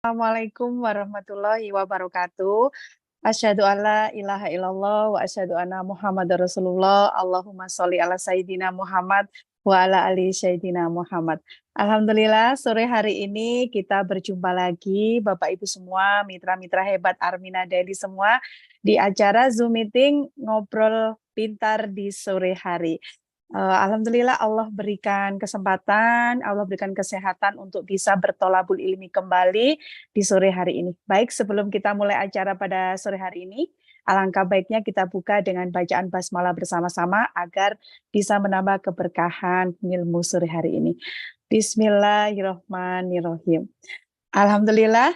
Assalamualaikum warahmatullahi wabarakatuh. Asyhadu alla ilaha illallah wa asyhadu anna Muhammadar Rasulullah. Allahumma sholli ala sayyidina Muhammad wa ala ali sayyidina Muhammad. Alhamdulillah sore hari ini kita berjumpa lagi Bapak Ibu semua, mitra-mitra hebat Armina Daily semua di acara Zoom meeting ngobrol pintar di sore hari. Alhamdulillah Allah berikan kesempatan, Allah berikan kesehatan untuk bisa bertolabul ilmi kembali di sore hari ini. Baik, sebelum kita mulai acara pada sore hari ini, alangkah baiknya kita buka dengan bacaan basmalah bersama-sama agar bisa menambah keberkahan ilmu sore hari ini. Bismillahirrahmanirrahim. Alhamdulillah,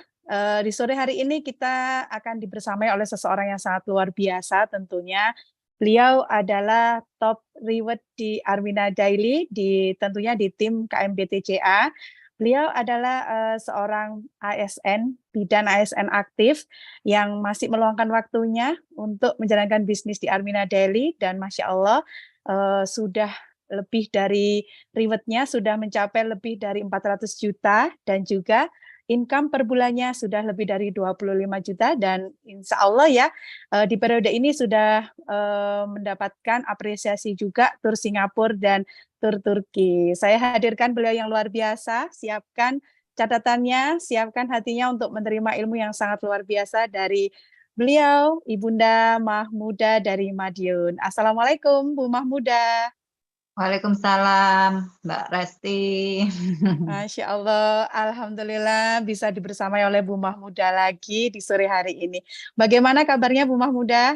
di sore hari ini kita akan dibersamai oleh seseorang yang sangat luar biasa tentunya. Beliau adalah top reward di Armina Daily, tentunya di tim KMBTCA. Beliau adalah seorang ASN, bidan ASN aktif yang masih meluangkan waktunya untuk menjalankan bisnis di Armina Daily dan Masya Allah sudah lebih dari rewardnya sudah mencapai lebih dari 400 juta dan juga income per bulannya sudah lebih dari 25 juta dan insya Allah ya di periode ini sudah mendapatkan apresiasi juga tur Singapura dan tur Turki. Saya hadirkan beliau yang luar biasa, siapkan catatannya, siapkan hatinya untuk menerima ilmu yang sangat luar biasa dari beliau, Ibunda Mahmuda dari Madiun. Assalamualaikum Bu Mahmuda. Waalaikumsalam, Mbak Resti. Masya Allah, Alhamdulillah bisa dibersamai oleh Bu Mahmuda lagi di sore hari ini. Bagaimana kabarnya Bu Mahmuda?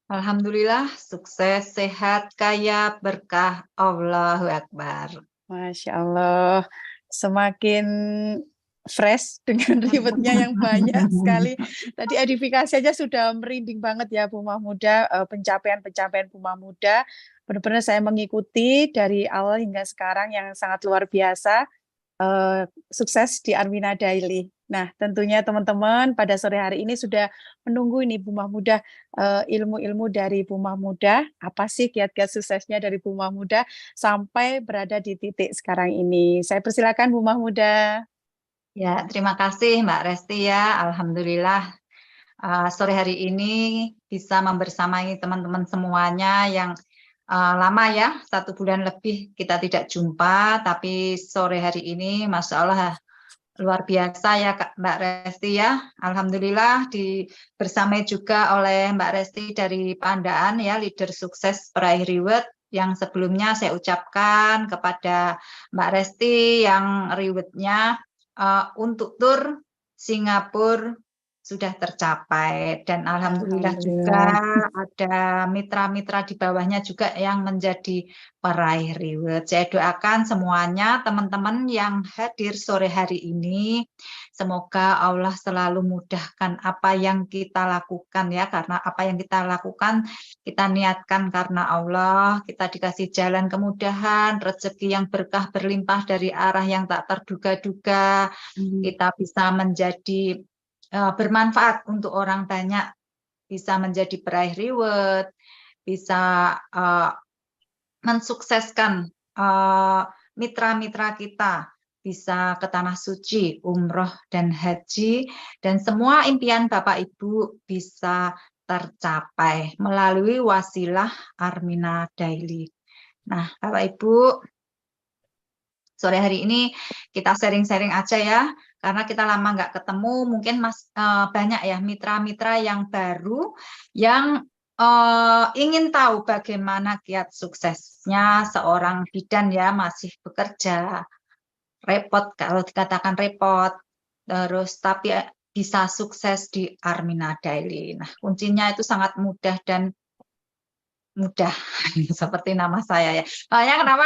Alhamdulillah, sukses, sehat, kaya, berkah, Allahu Akbar. Masya Allah, semakin fresh dengan ribetnya yang banyak sekali. Tadi edifikasi aja sudah merinding banget ya Bu Mahmuda, pencapaian-pencapaian Bu Mahmuda. Benar-benar saya mengikuti dari awal hingga sekarang yang sangat luar biasa. Sukses di Armina Daily. Nah, tentunya teman-teman pada sore hari ini sudah menunggu ini Bu Mahmuda, ilmu-ilmu dari Bu Mahmuda, apa sih kiat-kiat suksesnya dari Bu Mahmuda sampai berada di titik sekarang ini. Saya persilakan Bu Mahmuda. Ya, terima kasih Mbak Resti ya. Alhamdulillah sore hari ini bisa membersamai teman-teman semuanya yang lama ya, 1 bulan lebih kita tidak jumpa, tapi sore hari ini Masya Allah luar biasa ya Mbak Resti ya. Alhamdulillah bersamai juga oleh Mbak Resti dari Pandaan ya, leader sukses peraih reward yang sebelumnya saya ucapkan kepada Mbak Resti yang rewardnya untuk tur Singapura sudah tercapai dan alhamdulillah juga ada mitra-mitra di bawahnya juga yang menjadi peraih reward. Saya doakan semuanya teman-teman yang hadir sore hari ini semoga Allah selalu mudahkan apa yang kita lakukan ya, karena apa yang kita lakukan kita niatkan karena Allah, kita dikasih jalan kemudahan, rezeki yang berkah berlimpah dari arah yang tak terduga-duga, kita bisa menjadi bermanfaat untuk orang banyak, bisa menjadi peraih reward, bisa mensukseskan mitra-mitra kita, bisa ke tanah suci, umroh dan haji, dan semua impian Bapak Ibu bisa tercapai melalui wasilah Armina Daily. Nah, Bapak Ibu, sore hari ini kita sharing-sharing aja ya, karena kita lama nggak ketemu, mungkin banyak ya mitra-mitra yang baru yang ingin tahu bagaimana kiat suksesnya seorang bidan ya, masih bekerja, repot kalau dikatakan repot, terus tapi bisa sukses di Armina Daily. Nah, kuncinya itu sangat mudah dan mudah seperti nama saya ya. Yang kenapa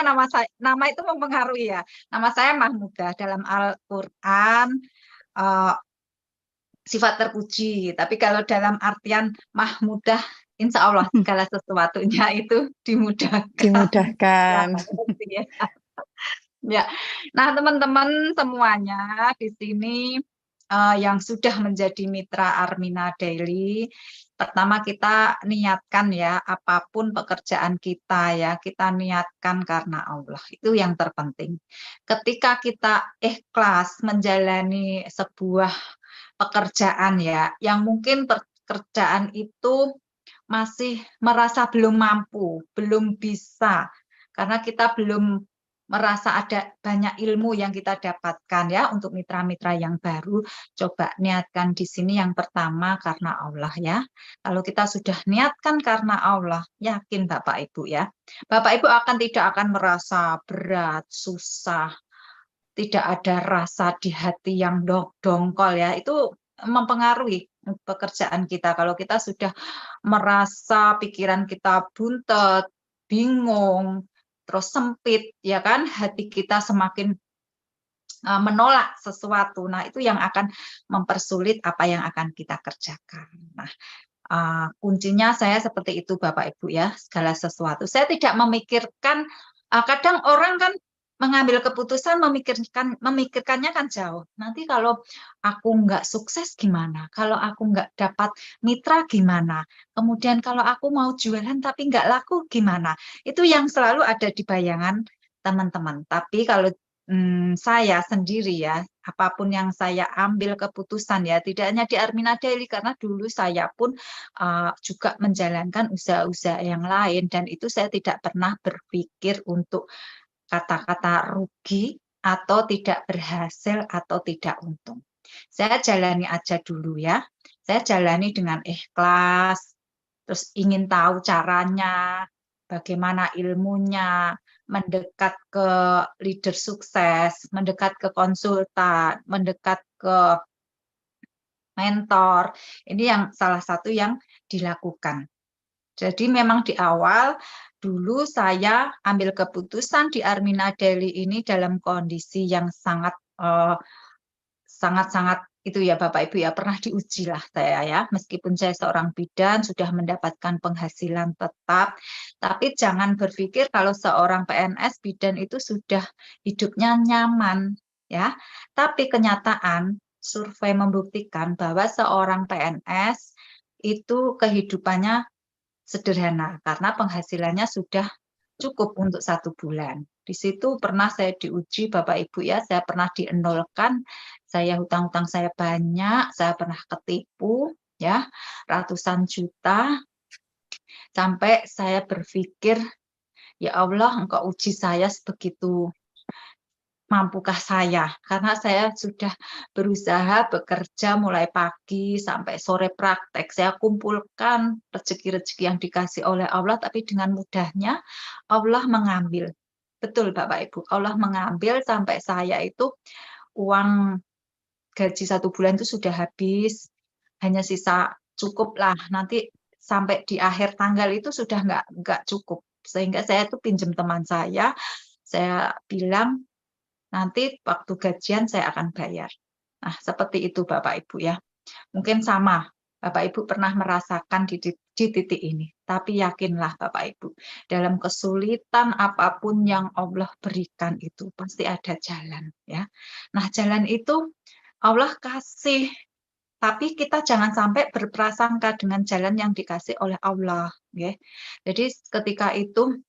nama itu mempengaruhi ya. Nama saya Mahmudah dalam Al-Qur'an sifat terpuji, tapi kalau dalam artian Mahmudah insya Allah segala sesuatunya itu dimudahkan. Dimudahkan. Ya. Nah, teman-teman semuanya di sini yang sudah menjadi mitra Armina Daily, pertama kita niatkan ya, apapun pekerjaan kita ya, kita niatkan karena Allah. Itu yang terpenting. Ketika kita ikhlas menjalani sebuah pekerjaan ya, yang mungkin pekerjaan itu masih merasa belum mampu, belum bisa, karena kita belum merasa ada banyak ilmu yang kita dapatkan ya untuk mitra-mitra yang baru. Coba niatkan di sini yang pertama karena Allah ya. Kalau kita sudah niatkan karena Allah, yakin Bapak Ibu ya, Bapak Ibu tidak akan merasa berat, susah, tidak ada rasa di hati yang dongkol ya. Itu mempengaruhi pekerjaan kita. Kalau kita sudah merasa pikiran kita buntet, bingung, terus sempit, ya kan, hati kita semakin menolak sesuatu. Nah, itu yang akan mempersulit apa yang akan kita kerjakan. Nah, kuncinya saya seperti itu Bapak Ibu ya, segala sesuatu. Saya tidak memikirkan, kadang orang kan mengambil keputusan memikirkannya kan jauh. Nanti kalau aku nggak sukses gimana? Kalau aku nggak dapat mitra gimana? Kemudian kalau aku mau jualan tapi nggak laku gimana? Itu yang selalu ada di bayangan teman-teman. Tapi kalau saya sendiri ya, apapun yang saya ambil keputusan ya, tidak hanya di Armina Daily, karena dulu saya pun juga menjalankan usaha-usaha yang lain, dan itu saya tidak pernah berpikir untuk kata-kata rugi atau tidak berhasil atau tidak untung. Saya jalani aja dulu ya. Saya jalani dengan ikhlas, terus ingin tahu caranya, bagaimana ilmunya, mendekat ke leader sukses, mendekat ke konsultan, mendekat ke mentor. Ini yang salah satu yang dilakukan. Jadi memang di awal dulu saya ambil keputusan di Armina Daily ini dalam kondisi yang sangat itu ya Bapak Ibu ya, pernah diuji lah saya ya, meskipun saya seorang bidan sudah mendapatkan penghasilan tetap, tapi jangan berpikir kalau seorang PNS bidan itu sudah hidupnya nyaman ya. Tapi kenyataan survei membuktikan bahwa seorang PNS itu kehidupannya sederhana karena penghasilannya sudah cukup untuk 1 bulan. Di situ pernah saya diuji Bapak Ibu ya, saya pernah dienolkan, saya hutang-hutang saya banyak, saya pernah ketipu ya, ratusan juta, sampai saya berpikir, ya Allah, Engkau uji saya sebegitu mampukah saya? Karena saya sudah berusaha bekerja mulai pagi sampai sore praktek. Saya kumpulkan rezeki-rezeki yang dikasih oleh Allah, tapi dengan mudahnya Allah mengambil. Betul Bapak Ibu, Allah mengambil sampai saya itu uang gaji 1 bulan itu sudah habis, hanya sisa cukup lah. Nanti sampai di akhir tanggal itu sudah nggak cukup. Sehingga saya itu pinjam teman saya bilang, nanti waktu gajian saya akan bayar. Nah, seperti itu Bapak Ibu ya. Mungkin sama, Bapak Ibu pernah merasakan di titik ini. Tapi yakinlah Bapak Ibu, dalam kesulitan apapun yang Allah berikan itu pasti ada jalan ya. Nah, jalan itu Allah kasih, tapi kita jangan sampai berprasangka dengan jalan yang dikasih oleh Allah ya. Jadi ketika itu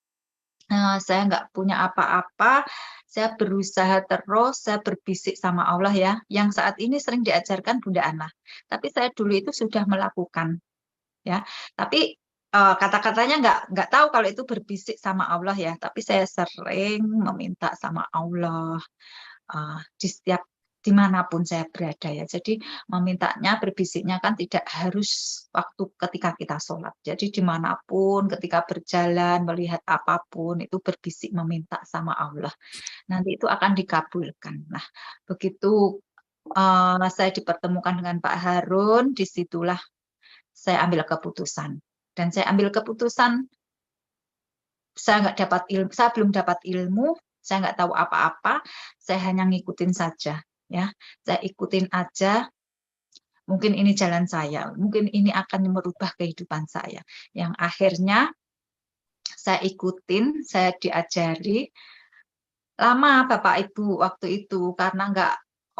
saya nggak punya apa-apa, saya berusaha terus, saya berbisik sama Allah ya, yang saat ini sering diajarkan Bunda Ana. Tapi saya dulu itu sudah melakukan, ya. Tapi kata-katanya nggak tahu kalau itu berbisik sama Allah ya. Tapi saya sering meminta sama Allah di setiap dimanapun saya berada ya. Jadi memintanya, berbisiknya kan tidak harus waktu ketika kita sholat. Jadi dimanapun, ketika berjalan, melihat apapun, itu berbisik meminta sama Allah. Nanti itu akan dikabulkan. Nah, begitu saya dipertemukan dengan Pak Harun, disitulah saya ambil keputusan. Dan saya ambil keputusan, saya belum dapat ilmu, saya nggak tahu apa-apa, saya hanya ngikutin saja. Ya, saya ikutin aja, mungkin ini jalan saya, mungkin ini akan merubah kehidupan saya. Yang akhirnya saya ikutin, saya diajari. Lama Bapak Ibu waktu itu, karena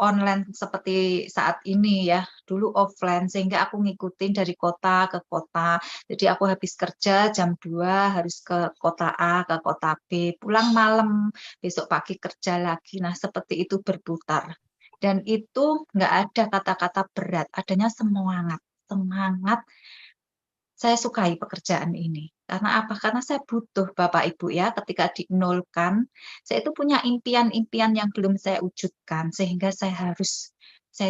online seperti saat ini ya, dulu offline sehingga aku ngikutin dari kota ke kota. Jadi aku habis kerja jam 2 harus ke kota A, ke kota B, pulang malam, besok pagi kerja lagi. Nah, seperti itu berputar. Dan itu nggak ada kata-kata berat, adanya semangat. Semangat saya sukai pekerjaan ini. Karena apa? Karena saya butuh Bapak Ibu ya, ketika dinolkan, saya itu punya impian-impian yang belum saya wujudkan, sehingga saya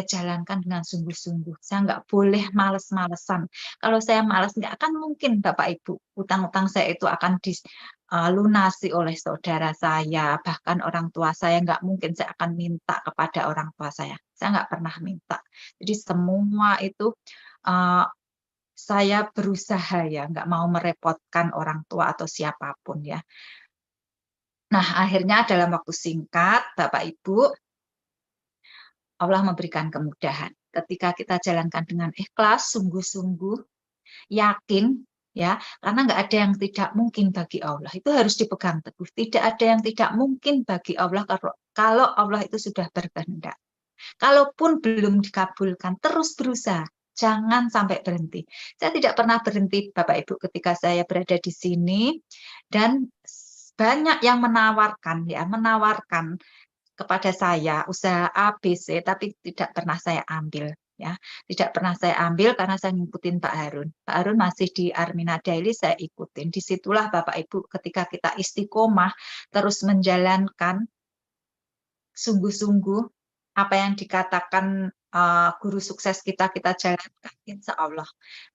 jalankan dengan sungguh-sungguh. Saya nggak boleh males-malesan. Kalau saya malas, nggak akan mungkin Bapak Ibu, utang-utang saya itu akan dilunasi oleh saudara saya, bahkan orang tua saya, nggak mungkin saya akan minta kepada orang tua saya. Saya nggak pernah minta. Jadi semua itu uh, saya berusaha ya, nggak mau merepotkan orang tua atau siapapun ya. Nah, akhirnya dalam waktu singkat, Bapak Ibu, Allah memberikan kemudahan. Ketika kita jalankan dengan ikhlas, sungguh-sungguh, yakin, ya, karena nggak ada yang tidak mungkin bagi Allah. Itu harus dipegang teguh. Tidak ada yang tidak mungkin bagi Allah kalau Allah itu sudah berkehendak. Kalaupun belum dikabulkan, terus berusaha. Jangan sampai berhenti. Saya tidak pernah berhenti, Bapak Ibu, ketika saya berada di sini. Dan banyak yang menawarkan kepada saya usaha A, B, C, tapi tidak pernah saya ambil. Ya, tidak pernah saya ambil karena saya ngikutin Pak Harun. Pak Harun masih di Armina Daily, saya ikutin. Disitulah Bapak Ibu, ketika kita istiqomah terus menjalankan sungguh-sungguh apa yang dikatakan guru sukses kita jalankan, insya Allah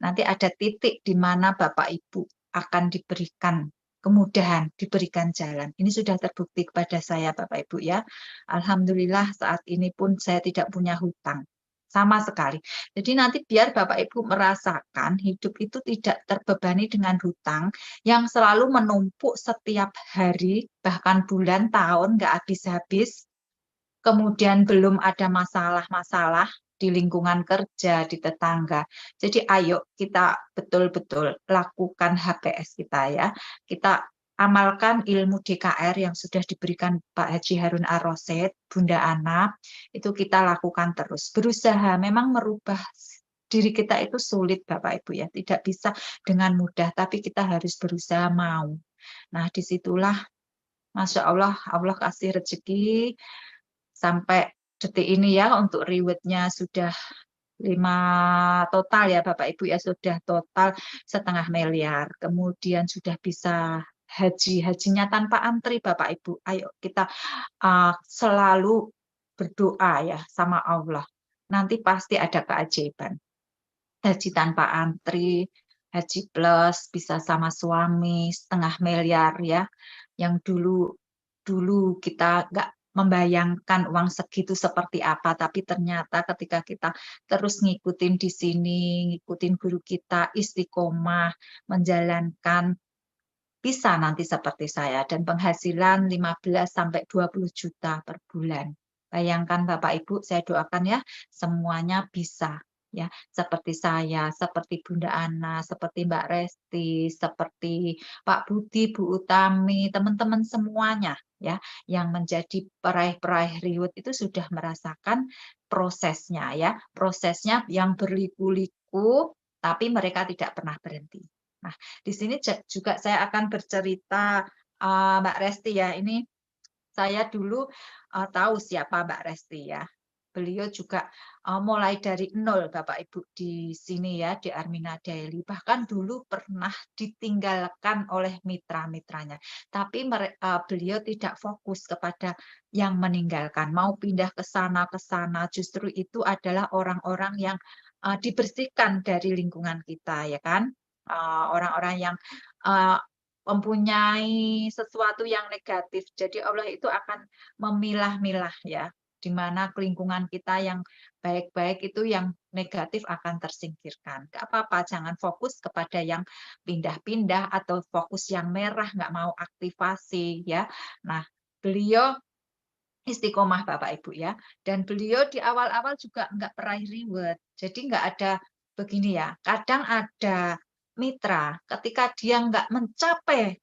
nanti ada titik di mana Bapak Ibu akan diberikan kemudahan, diberikan jalan. Ini sudah terbukti kepada saya Bapak Ibu ya. Alhamdulillah saat ini pun saya tidak punya hutang sama sekali. Jadi nanti biar Bapak Ibu merasakan hidup itu tidak terbebani dengan hutang yang selalu menumpuk setiap hari, bahkan bulan, tahun, nggak habis-habis. Kemudian belum ada masalah-masalah di lingkungan kerja, di tetangga. Jadi ayo kita betul-betul lakukan HPS kita ya. Kita amalkan ilmu DKR yang sudah diberikan Pak Haji Harun Ar-Rasyid, Bunda Ana, itu kita lakukan terus. Berusaha memang merubah diri kita itu sulit Bapak Ibu ya, tidak bisa dengan mudah, tapi kita harus berusaha mau. Nah, disitulah Masya Allah, Allah kasih rezeki sampai detik ini ya untuk rewardnya sudah 5 total ya Bapak Ibu ya, sudah total 500.000.000. Kemudian sudah bisa hajinya tanpa antri Bapak Ibu. Ayo kita selalu berdoa ya sama Allah. Nanti pasti ada keajaiban. Haji tanpa antri, haji plus, bisa sama suami, 500.000.000 ya. Yang dulu kita nggak membayangkan uang segitu seperti apa, tapi ternyata ketika kita terus ngikutin di sini, ngikutin guru kita, istiqomah, menjalankan, bisa nanti seperti saya, dan penghasilan 15 sampai 20 juta per bulan. Bayangkan Bapak Ibu, saya doakan ya, semuanya bisa. Ya, seperti saya, seperti Bunda Ana, seperti Mbak Resti, seperti Pak Budi, Bu Utami, teman-teman semuanya ya, yang menjadi peraih-peraih reward itu sudah merasakan prosesnya ya, prosesnya yang berliku-liku, tapi mereka tidak pernah berhenti. Nah, di sini juga saya akan bercerita Mbak Resti ya. Ini saya dulu tahu siapa Mbak Resti ya. Beliau juga mulai dari nol Bapak Ibu di sini ya, di Armina Daily. Bahkan dulu pernah ditinggalkan oleh mitra-mitranya. Tapi beliau tidak fokus kepada yang meninggalkan. Mau pindah ke sana, justru itu adalah orang-orang yang dibersihkan dari lingkungan kita ya kan. Orang-orang yang mempunyai sesuatu yang negatif. Jadi Allah itu akan memilah-milah ya, di mana lingkungan kita yang baik-baik itu yang negatif akan tersingkirkan. Gak apa-apa, jangan fokus kepada yang pindah-pindah atau fokus yang merah, nggak mau aktivasi ya. Nah, beliau istiqomah Bapak Ibu ya, dan beliau di awal-awal juga nggak peraih reward. Jadi nggak ada begini ya, kadang ada mitra ketika dia nggak mencapai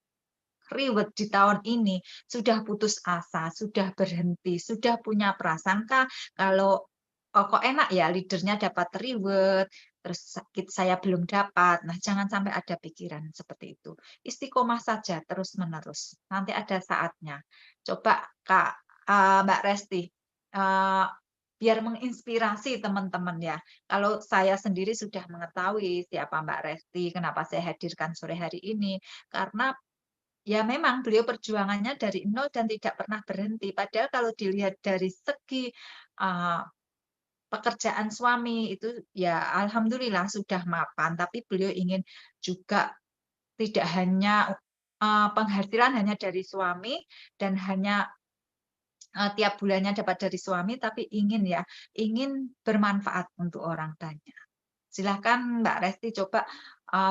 riwet di tahun ini, sudah putus asa, sudah berhenti, sudah punya prasangka kalau, kok enak ya leader-nya dapat riwet, terus saya belum dapat. Nah, jangan sampai ada pikiran seperti itu. Istiqomah saja terus-menerus, nanti ada saatnya. Coba Mbak Resti, biar menginspirasi teman-teman ya. Kalau saya sendiri sudah mengetahui siapa Mbak Resti, kenapa saya hadirkan sore hari ini, karena ya memang beliau perjuangannya dari nol dan tidak pernah berhenti. Padahal kalau dilihat dari segi pekerjaan suami itu ya alhamdulillah sudah mapan, tapi beliau ingin juga tidak hanya penghasilan hanya dari suami dan hanya tiap bulannya dapat dari suami, tapi ingin bermanfaat untuk orang banyak. Silakan Mbak Resti coba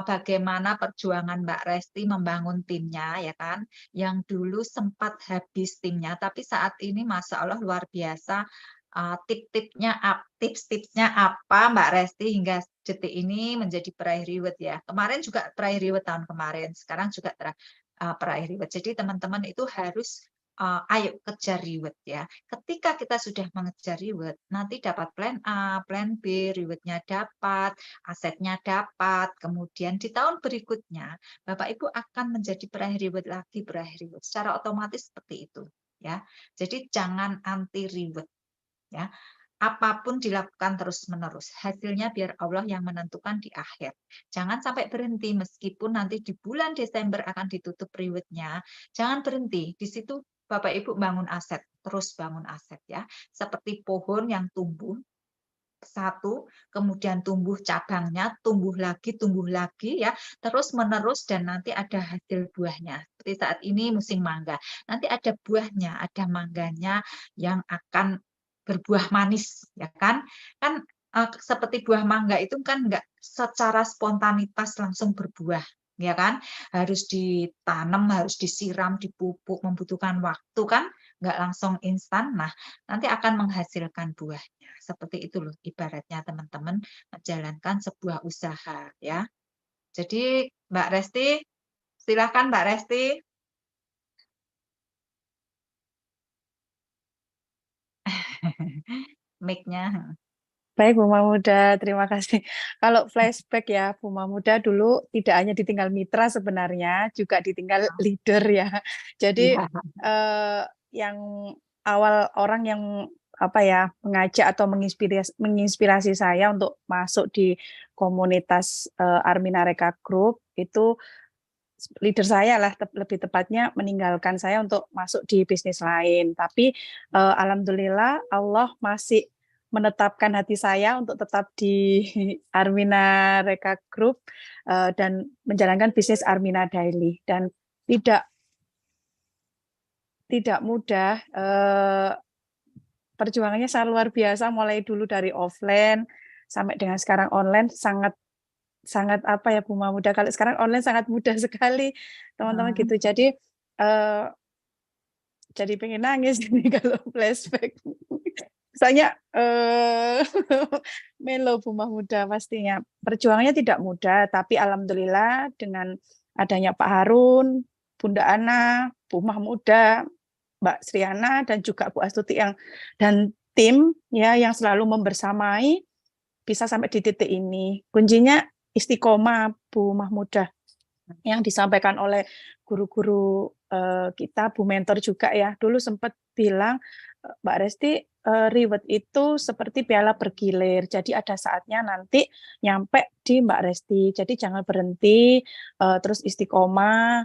bagaimana perjuangan Mbak Resti membangun timnya ya kan, yang dulu sempat habis timnya, tapi saat ini Masya Allah luar biasa. Tips-tipsnya apa Mbak Resti hingga detik ini menjadi peraih reward ya. Kemarin juga peraih reward tahun kemarin, sekarang juga peraih reward. Jadi teman-teman itu harus ayo kejar reward ya. Ketika kita sudah mengejar reward, nanti dapat plan A, plan B, rewardnya dapat, asetnya dapat, kemudian di tahun berikutnya Bapak Ibu akan menjadi peraih reward lagi, peraih reward. Secara otomatis seperti itu ya. Jadi jangan anti reward ya. Apapun dilakukan terus-menerus. Hasilnya biar Allah yang menentukan di akhir. Jangan sampai berhenti meskipun nanti di bulan Desember akan ditutup reward-nya. Jangan berhenti. Di situ Bapak Ibu bangun aset, terus bangun aset ya. Seperti pohon yang tumbuh satu, kemudian tumbuh cabangnya, tumbuh lagi ya, terus menerus dan nanti ada hasil buahnya. Seperti saat ini musim mangga. Nanti ada buahnya, ada mangganya yang akan berbuah manis, ya kan? Kan seperti buah mangga itu kan enggak secara spontanitas langsung berbuah, ya kan? Harus ditanam, harus disiram, dipupuk, membutuhkan waktu kan? Enggak langsung instan. Nah, nanti akan menghasilkan buahnya. Seperti itu loh ibaratnya teman-teman menjalankan sebuah usaha ya. Jadi Mbak Resti, silakan Mbak Resti. Mic-nya. Baik, Bu Mahmuda, terima kasih. Kalau flashback ya, Bu Mahmuda dulu tidak hanya ditinggal mitra sebenarnya, juga ditinggal leader ya. Jadi Iya. yang awal orang yang apa ya mengajak atau menginspirasi saya untuk masuk di komunitas Armina Reka Group itu leader saya lah lebih tepatnya meninggalkan saya untuk masuk di bisnis lain. Tapi alhamdulillah Allah masih menetapkan hati saya untuk tetap di Armina Reka Group dan menjalankan bisnis Armina Daily dan tidak mudah. Perjuangannya sangat luar biasa mulai dulu dari offline sampai dengan sekarang online sangat apa ya Bu Mahmuda, kalau sekarang online sangat mudah sekali teman-teman gitu. Jadi pengen nangis ini kalau flashback. Soalnya melo Bu Mahmuda pastinya. Perjuangannya tidak mudah, tapi alhamdulillah dengan adanya Pak Harun, Bunda Ana, Bu Mahmuda, Mbak Sriana dan juga Bu Astuti dan tim ya yang selalu membersamai bisa sampai di titik ini. Kuncinya istiqomah Bu Mahmuda yang disampaikan oleh guru-guru kita, Bu Mentor juga ya. Dulu sempat bilang Mbak Resti reward itu seperti piala bergilir. Jadi ada saatnya nanti nyampe di Mbak Resti. Jadi jangan berhenti, terus istiqomah,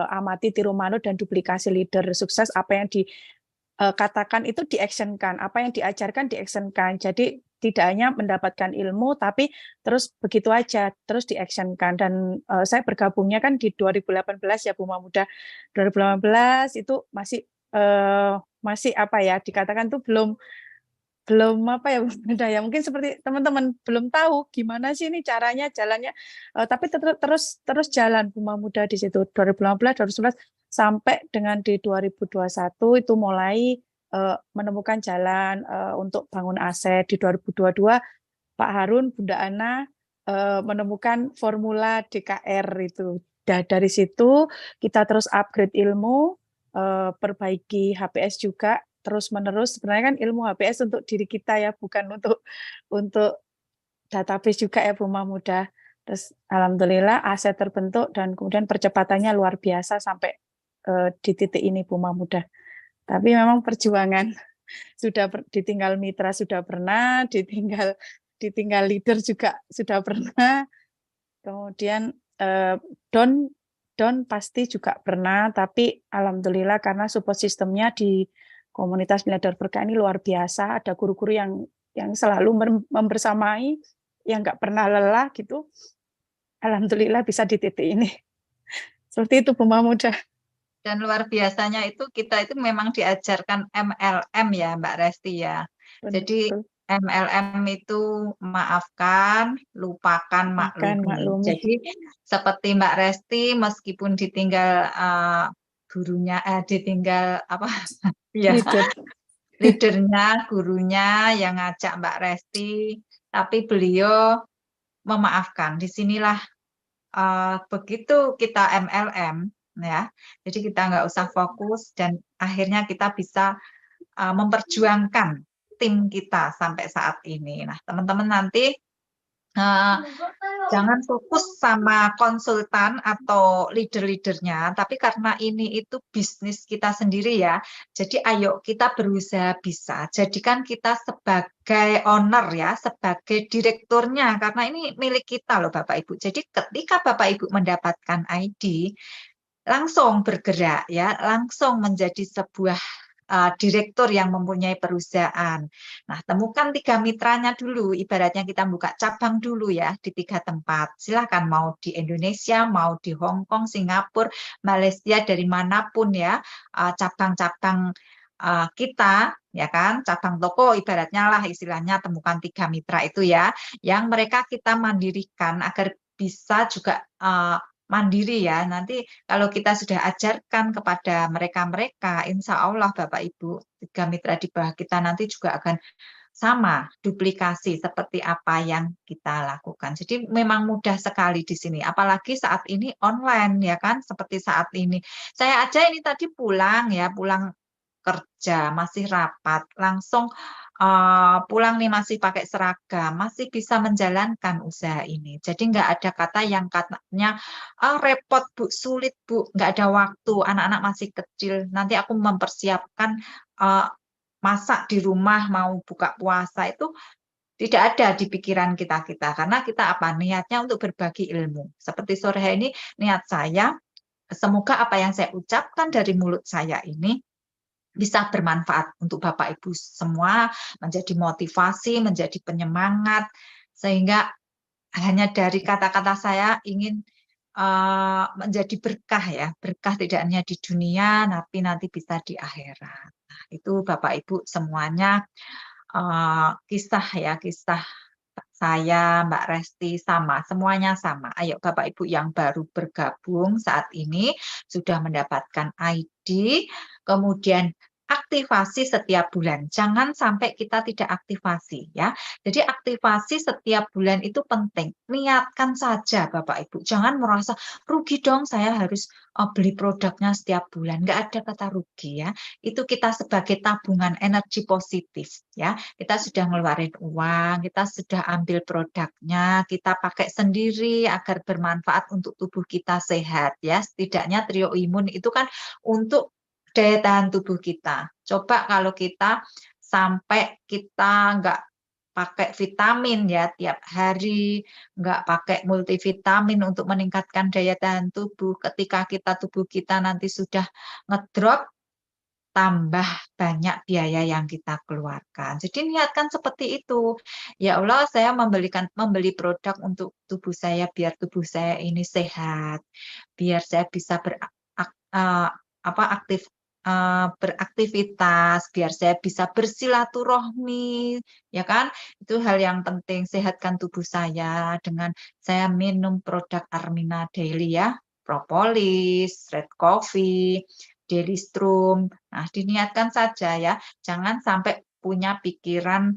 amati, tiru manut dan duplikasi leader sukses. Apa yang dikatakan itu diactionkan, apa yang diajarkan diactionkan. Jadi tidak hanya mendapatkan ilmu, tapi terus begitu aja, terus diactionkan. Dan saya bergabungnya kan di 2018 ya Bu Mahmuda. 2018 itu masih apa ya dikatakan tuh belum apa ya Bu Mahmuda ya, mungkin seperti teman-teman belum tahu gimana sih ini caranya, jalannya, tapi terus jalan Bu Mahmuda di situ 2018, 2019 sampai dengan di 2021 itu mulai menemukan jalan untuk bangun aset. Di 2022 Pak Harun, Bunda Ana menemukan formula DKR itu. dari situ kita terus upgrade ilmu, perbaiki HPS juga terus-menerus. Sebenarnya kan ilmu HPS untuk diri kita ya, bukan untuk database juga ya Bu Mahmudah. Terus alhamdulillah aset terbentuk dan kemudian percepatannya luar biasa sampai di titik ini Bu Mahmudah. Tapi memang perjuangan sudah ditinggal mitra sudah pernah, ditinggal leader juga sudah pernah. Kemudian down pasti juga pernah, tapi alhamdulillah karena support sistemnya di komunitas Milador Berkah ini luar biasa. Ada guru-guru yang selalu membersamai, yang nggak pernah lelah gitu. Alhamdulillah bisa di titik ini. Seperti itu Bu Mahmudah. Dan luar biasanya itu kita itu memang diajarkan MLM ya Mbak Resti ya. Jadi Betul. MLM itu maafkan, lupakan, Makan maklumi. maklumi. Jadi seperti Mbak Resti meskipun ditinggal gurunya, ditinggal apa ya Leader. leadernya, gurunya yang ngajak Mbak Resti, tapi beliau memaafkan. Disinilah begitu kita MLM ya, jadi kita nggak usah fokus dan akhirnya kita bisa memperjuangkan tim kita sampai saat ini. Nah, teman-teman nanti jangan fokus sama konsultan atau leader-leadernya, tapi karena ini itu bisnis kita sendiri ya, jadi ayo kita berusaha bisa. Jadikan kita sebagai owner ya, sebagai direkturnya, karena ini milik kita loh Bapak Ibu. Jadi ketika Bapak Ibu mendapatkan ID, langsung bergerak ya, langsung menjadi sebuah direktur yang mempunyai perusahaan. Nah, temukan 3 mitranya dulu, ibaratnya kita buka cabang dulu ya di 3 tempat. Silakan mau di Indonesia, mau di Hong Kong, Singapura, Malaysia, dari manapun ya, cabang-cabang kita ya kan, cabang toko ibaratnya lah istilahnya, temukan 3 mitra itu ya, yang mereka kita mandirikan agar bisa juga mandiri ya. Nanti kalau kita sudah ajarkan kepada mereka-mereka, insya Allah Bapak Ibu, 3 mitra di bawah kita nanti juga akan sama, duplikasi seperti apa yang kita lakukan. Jadi memang mudah sekali di sini, apalagi saat ini online ya kan, seperti saat ini. Saya aja ini tadi pulang ya, pulang kerja, masih rapat, langsung pulang nih masih pakai seragam, masih bisa menjalankan usaha ini. Jadi nggak ada kata yang katanya repot Bu, sulit Bu, nggak ada waktu, anak-anak masih kecil, nanti aku mempersiapkan masak di rumah mau buka puasa, itu tidak ada di pikiran kita, karena kita apa? Niatnya untuk berbagi ilmu. Seperti sore hari ini niat saya, semoga apa yang saya ucapkan dari mulut saya ini bisa bermanfaat untuk Bapak Ibu semua, menjadi motivasi, menjadi penyemangat, sehingga hanya dari kata-kata saya ingin menjadi berkah ya, berkah tidak hanya di dunia, tapi nanti bisa di akhirat. Nah, itu Bapak Ibu semuanya kisah ya, kisah saya, Mbak Resti sama, semuanya sama. Ayo Bapak Ibu yang baru bergabung saat ini sudah mendapatkan ID, kemudian aktivasi setiap bulan. Jangan sampai kita tidak aktivasi ya. Jadi aktivasi setiap bulan itu penting. Niatkan saja Bapak Ibu. Jangan merasa rugi dong saya harus beli produknya setiap bulan. Nggak ada kata rugi ya. Itu kita sebagai tabungan energi positif ya. Kita sudah ngeluarin uang, kita sudah ambil produknya, kita pakai sendiri agar bermanfaat untuk tubuh kita sehat ya. Setidaknya trio imun itu kan untuk daya tahan tubuh kita. Coba kalau kita sampai kita nggak pakai vitamin ya tiap hari, nggak pakai multivitamin untuk meningkatkan daya tahan tubuh. Ketika tubuh kita nanti sudah ngedrop, tambah banyak biaya yang kita keluarkan. Jadi niatkan seperti itu. Ya Allah, saya membeli produk untuk tubuh saya biar tubuh saya ini sehat, biar saya bisa beraktivitas, biar saya bisa bersilaturahmi, ya kan? Itu hal yang penting, sehatkan tubuh saya dengan saya minum produk Armina Daily ya, propolis, red coffee, Daily Strom. Nah, diniatkan saja ya, jangan sampai punya pikiran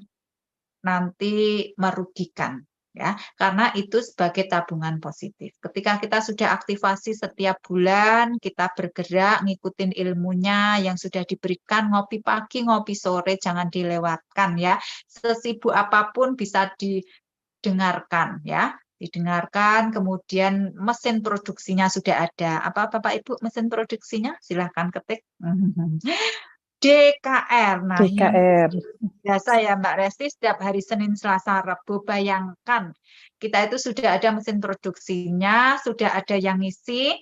nanti merugikan. ya, karena itu sebagai tabungan positif. Ketika kita sudah aktivasi setiap bulan, kita bergerak, ngikutin ilmunya yang sudah diberikan, ngopi pagi, ngopi sore, jangan dilewatkan ya. Sesibuk apapun bisa didengarkan ya. Didengarkan, kemudian mesin produksinya sudah ada. Apa Bapak Ibu mesin produksinya? Silahkan ketik. DKR. Nah, yang DKR. biasa ya Mbak Resti, setiap hari Senin, Selasa, Rabu, bayangkan kita itu sudah ada mesin produksinya, sudah ada yang ngisi,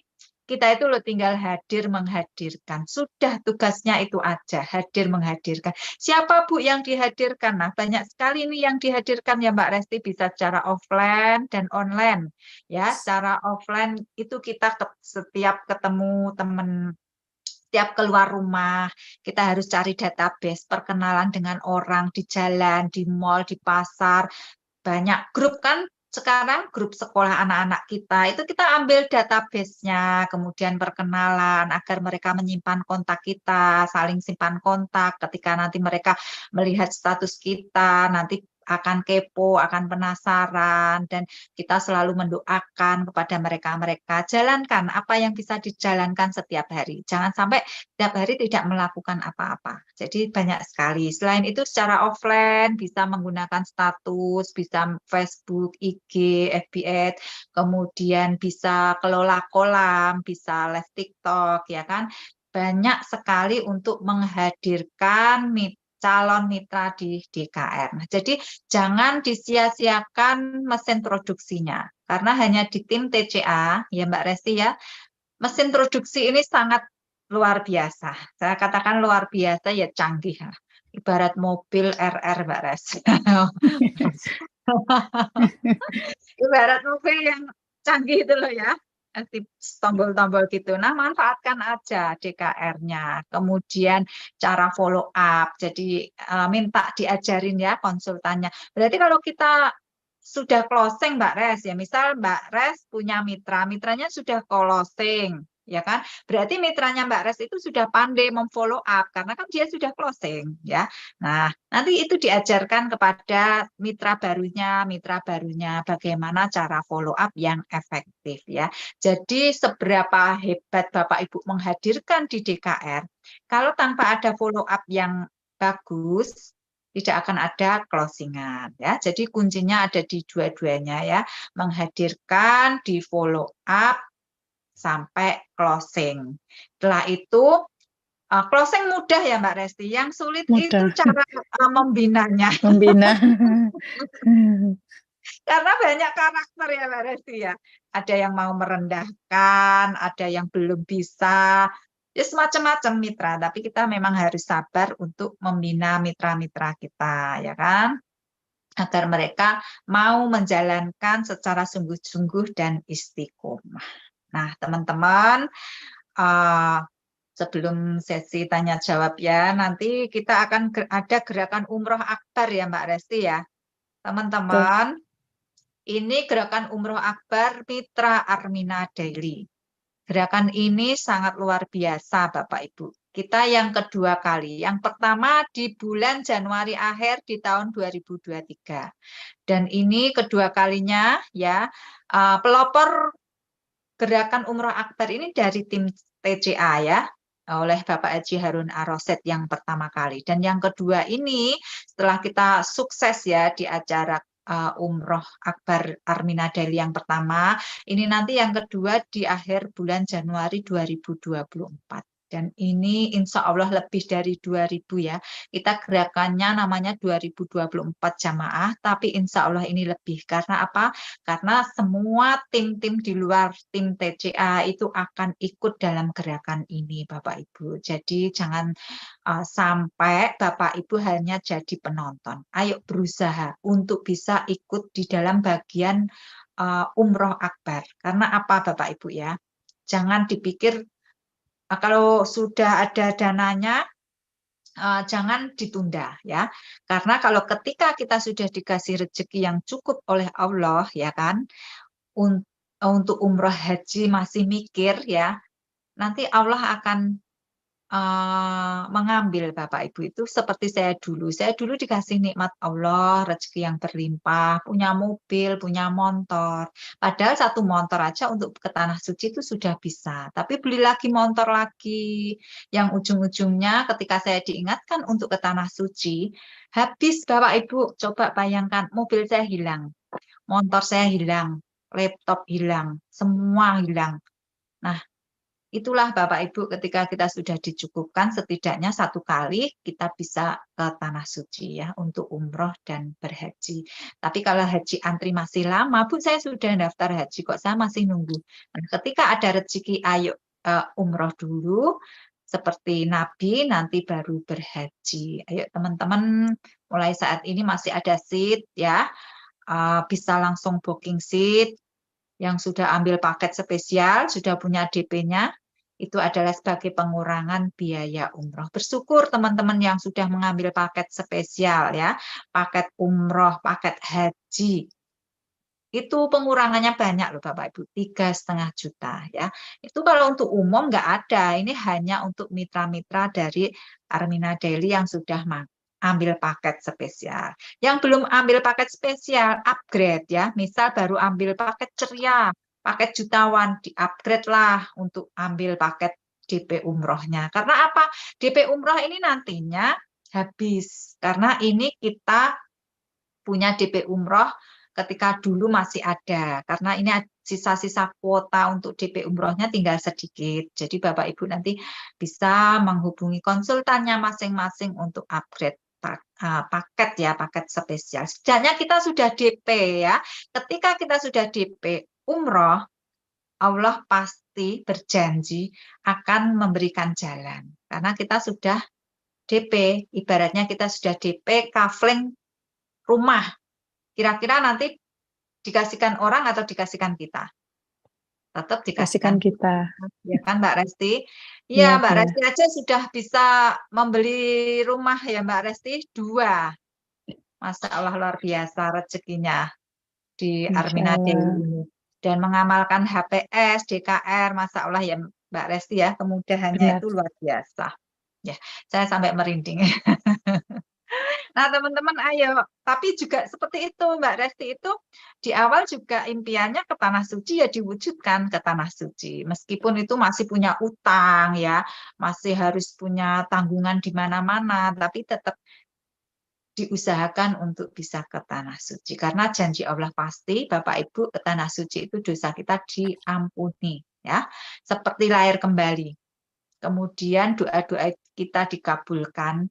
kita itu loh tinggal hadir menghadirkan. Sudah tugasnya itu aja, hadir menghadirkan. Siapa Bu yang dihadirkan? Nah, banyak sekali ini yang dihadirkan ya Mbak Resti, bisa secara offline dan online. Ya, secara offline itu kita setiap ketemu teman, setiap keluar rumah, kita harus cari database, perkenalan dengan orang di jalan, di mall, di pasar. Banyak grup kan sekarang, grup sekolah anak-anak kita, itu kita ambil database-nya, kemudian perkenalan, agar mereka menyimpan kontak kita, saling simpan kontak, ketika nanti mereka melihat status kita, nanti akan kepo, akan penasaran, dan kita selalu mendoakan kepada mereka-mereka. Jalankan apa yang bisa dijalankan setiap hari. Jangan sampai setiap hari tidak melakukan apa-apa. Jadi banyak sekali. Selain itu secara offline bisa menggunakan status, bisa Facebook, IG, FB Ads, kemudian bisa kelola kolam, bisa live TikTok, ya kan? Banyak sekali untuk menghadirkan calon mitra di DKR. Nah, jadi jangan disia-siakan mesin produksinya, karena hanya di tim TCA, ya Mbak Resti ya, mesin produksi ini sangat luar biasa. Saya katakan luar biasa ya, canggih. Ibarat mobil RR Mbak Resti. Ibarat mobil yang canggih itu loh ya. Tombol-tombol gitu. Nah, manfaatkan aja DKR-nya. Kemudian cara follow up. Jadi minta diajarin ya konsultannya. Berarti kalau kita sudah closing Mbak Res ya, misal Mbak Res punya mitra, mitranya sudah closing, ya kan? Berarti mitranya Mbak Res itu sudah pandai memfollow up karena kan dia sudah closing, ya. Nah, nanti itu diajarkan kepada mitra barunya bagaimana cara follow up yang efektif ya. Jadi seberapa hebat Bapak Ibu menghadirkan di DKR, kalau tanpa ada follow up yang bagus, tidak akan ada closingan ya. Jadi kuncinya ada di dua-duanya ya, menghadirkan, di follow up sampai closing. Setelah itu closing mudah ya Mbak Resti, yang sulit itu Mudah cara membinanya. membina. Karena banyak karakter ya Mbak Resti ya. Ada yang mau merendahkan, ada yang belum bisa, ya semacam-macam mitra. Tapi kita memang harus sabar untuk membina mitra-mitra kita, ya kan? Agar mereka mau menjalankan secara sungguh-sungguh dan istiqomah. Nah, teman-teman, sebelum sesi tanya jawab ya, nanti kita akan ada gerakan umroh akbar ya Mbak Resti ya. Teman-teman, ini gerakan umroh akbar Mitra Armina Daily. Gerakan ini sangat luar biasa Bapak Ibu. Kita yang kedua kali. Yang pertama di bulan Januari akhir di tahun 2023. Dan ini kedua kalinya ya, pelopor gerakan umroh akbar ini dari tim TCA ya, oleh Bapak Haji Harun Ar-Rasyid yang pertama kali. Dan yang kedua ini setelah kita sukses ya di acara umroh akbar Armina Daily yang pertama, ini nanti yang kedua di akhir bulan Januari 2024. Dan ini insya Allah lebih dari 2000 ya. Kita gerakannya namanya 2024 jamaah, tapi insya Allah ini lebih. Karena apa? Karena semua tim-tim di luar tim TCA itu akan ikut dalam gerakan ini Bapak Ibu. Jadi jangan sampai Bapak Ibu hanya jadi penonton. Ayo berusaha untuk bisa ikut di dalam bagian umroh akbar. Karena apa Bapak Ibu ya? Jangan dipikir kalau sudah ada dananya, jangan ditunda ya. Karena kalau ketika kita sudah dikasih rezeki yang cukup oleh Allah ya kan, untuk umroh haji masih mikir ya, nanti Allah akan mengambil Bapak Ibu itu seperti saya dulu. Saya dulu dikasih nikmat Allah, rezeki yang berlimpah, punya mobil, punya motor. Padahal satu motor aja untuk ke Tanah Suci itu sudah bisa. Tapi beli lagi motor lagi, yang ujung-ujungnya ketika saya diingatkan untuk ke Tanah Suci, habis Bapak Ibu. Coba bayangkan, mobil saya hilang, motor saya hilang, laptop hilang, semua hilang. Nah, itulah Bapak Ibu, ketika kita sudah dicukupkan setidaknya satu kali kita bisa ke Tanah Suci ya untuk umroh dan berhaji. Tapi kalau haji antri masih lama, Bu, saya sudah daftar haji kok saya masih nunggu. Nah, ketika ada rezeki, ayo umroh dulu seperti Nabi, nanti baru berhaji. Ayo teman-teman, mulai saat ini masih ada seat ya, bisa langsung booking seat. Yang sudah ambil paket spesial, sudah punya DP-nya, itu adalah sebagai pengurangan biaya umroh. Bersyukur teman-teman yang sudah mengambil paket spesial ya, paket umroh, paket haji. Itu pengurangannya banyak loh Bapak Ibu, 3,5 juta ya. Itu kalau untuk umum nggak ada, ini hanya untuk mitra-mitra dari Armina Daily yang sudah ambil paket spesial. Yang belum ambil paket spesial, upgrade ya. Misal baru ambil paket ceria, paket jutawan, di-upgrade lah untuk ambil paket DP umrohnya. Karena apa? DP umroh ini nantinya habis. Karena ini kita punya DP umroh ketika dulu masih ada. Karena ini sisa-sisa kuota untuk DP umrohnya tinggal sedikit. Jadi Bapak Ibu nanti bisa menghubungi konsultannya masing-masing untuk upgrade paket ya, paket spesial. Setidaknya kita sudah DP ya. Ketika kita sudah DP umroh, Allah pasti berjanji akan memberikan jalan. Karena kita sudah DP, ibaratnya kita sudah DP kafling rumah. Kira-kira nanti dikasihkan orang atau dikasihkan kita? Tetap Kasihkan dikasihkan kita. kita. Ya kan Mbak Resti? Iya, Iya Mbak benar. Resti aja sudah bisa membeli rumah ya Mbak Resti 2. Masya Allah luar biasa rezekinya di Masya Armina Daily Allah. ini. Dan mengamalkan HPS, DKR, Masya Allah ya Mbak Resti ya, kemudahannya Benar. itu luar biasa. Ya, saya sampai merinding. Nah, teman-teman ayo. Tapi juga seperti itu, Mbak Resti itu di awal juga impiannya ke Tanah Suci ya diwujudkan ke Tanah Suci. Meskipun itu masih punya utang ya, masih harus punya tanggungan di mana-mana, tapi tetap diusahakan untuk bisa ke Tanah Suci. Karena janji Allah pasti, Bapak Ibu, ke Tanah Suci itu dosa kita diampuni ya. Seperti lahir kembali. Kemudian doa-doa kita dikabulkan.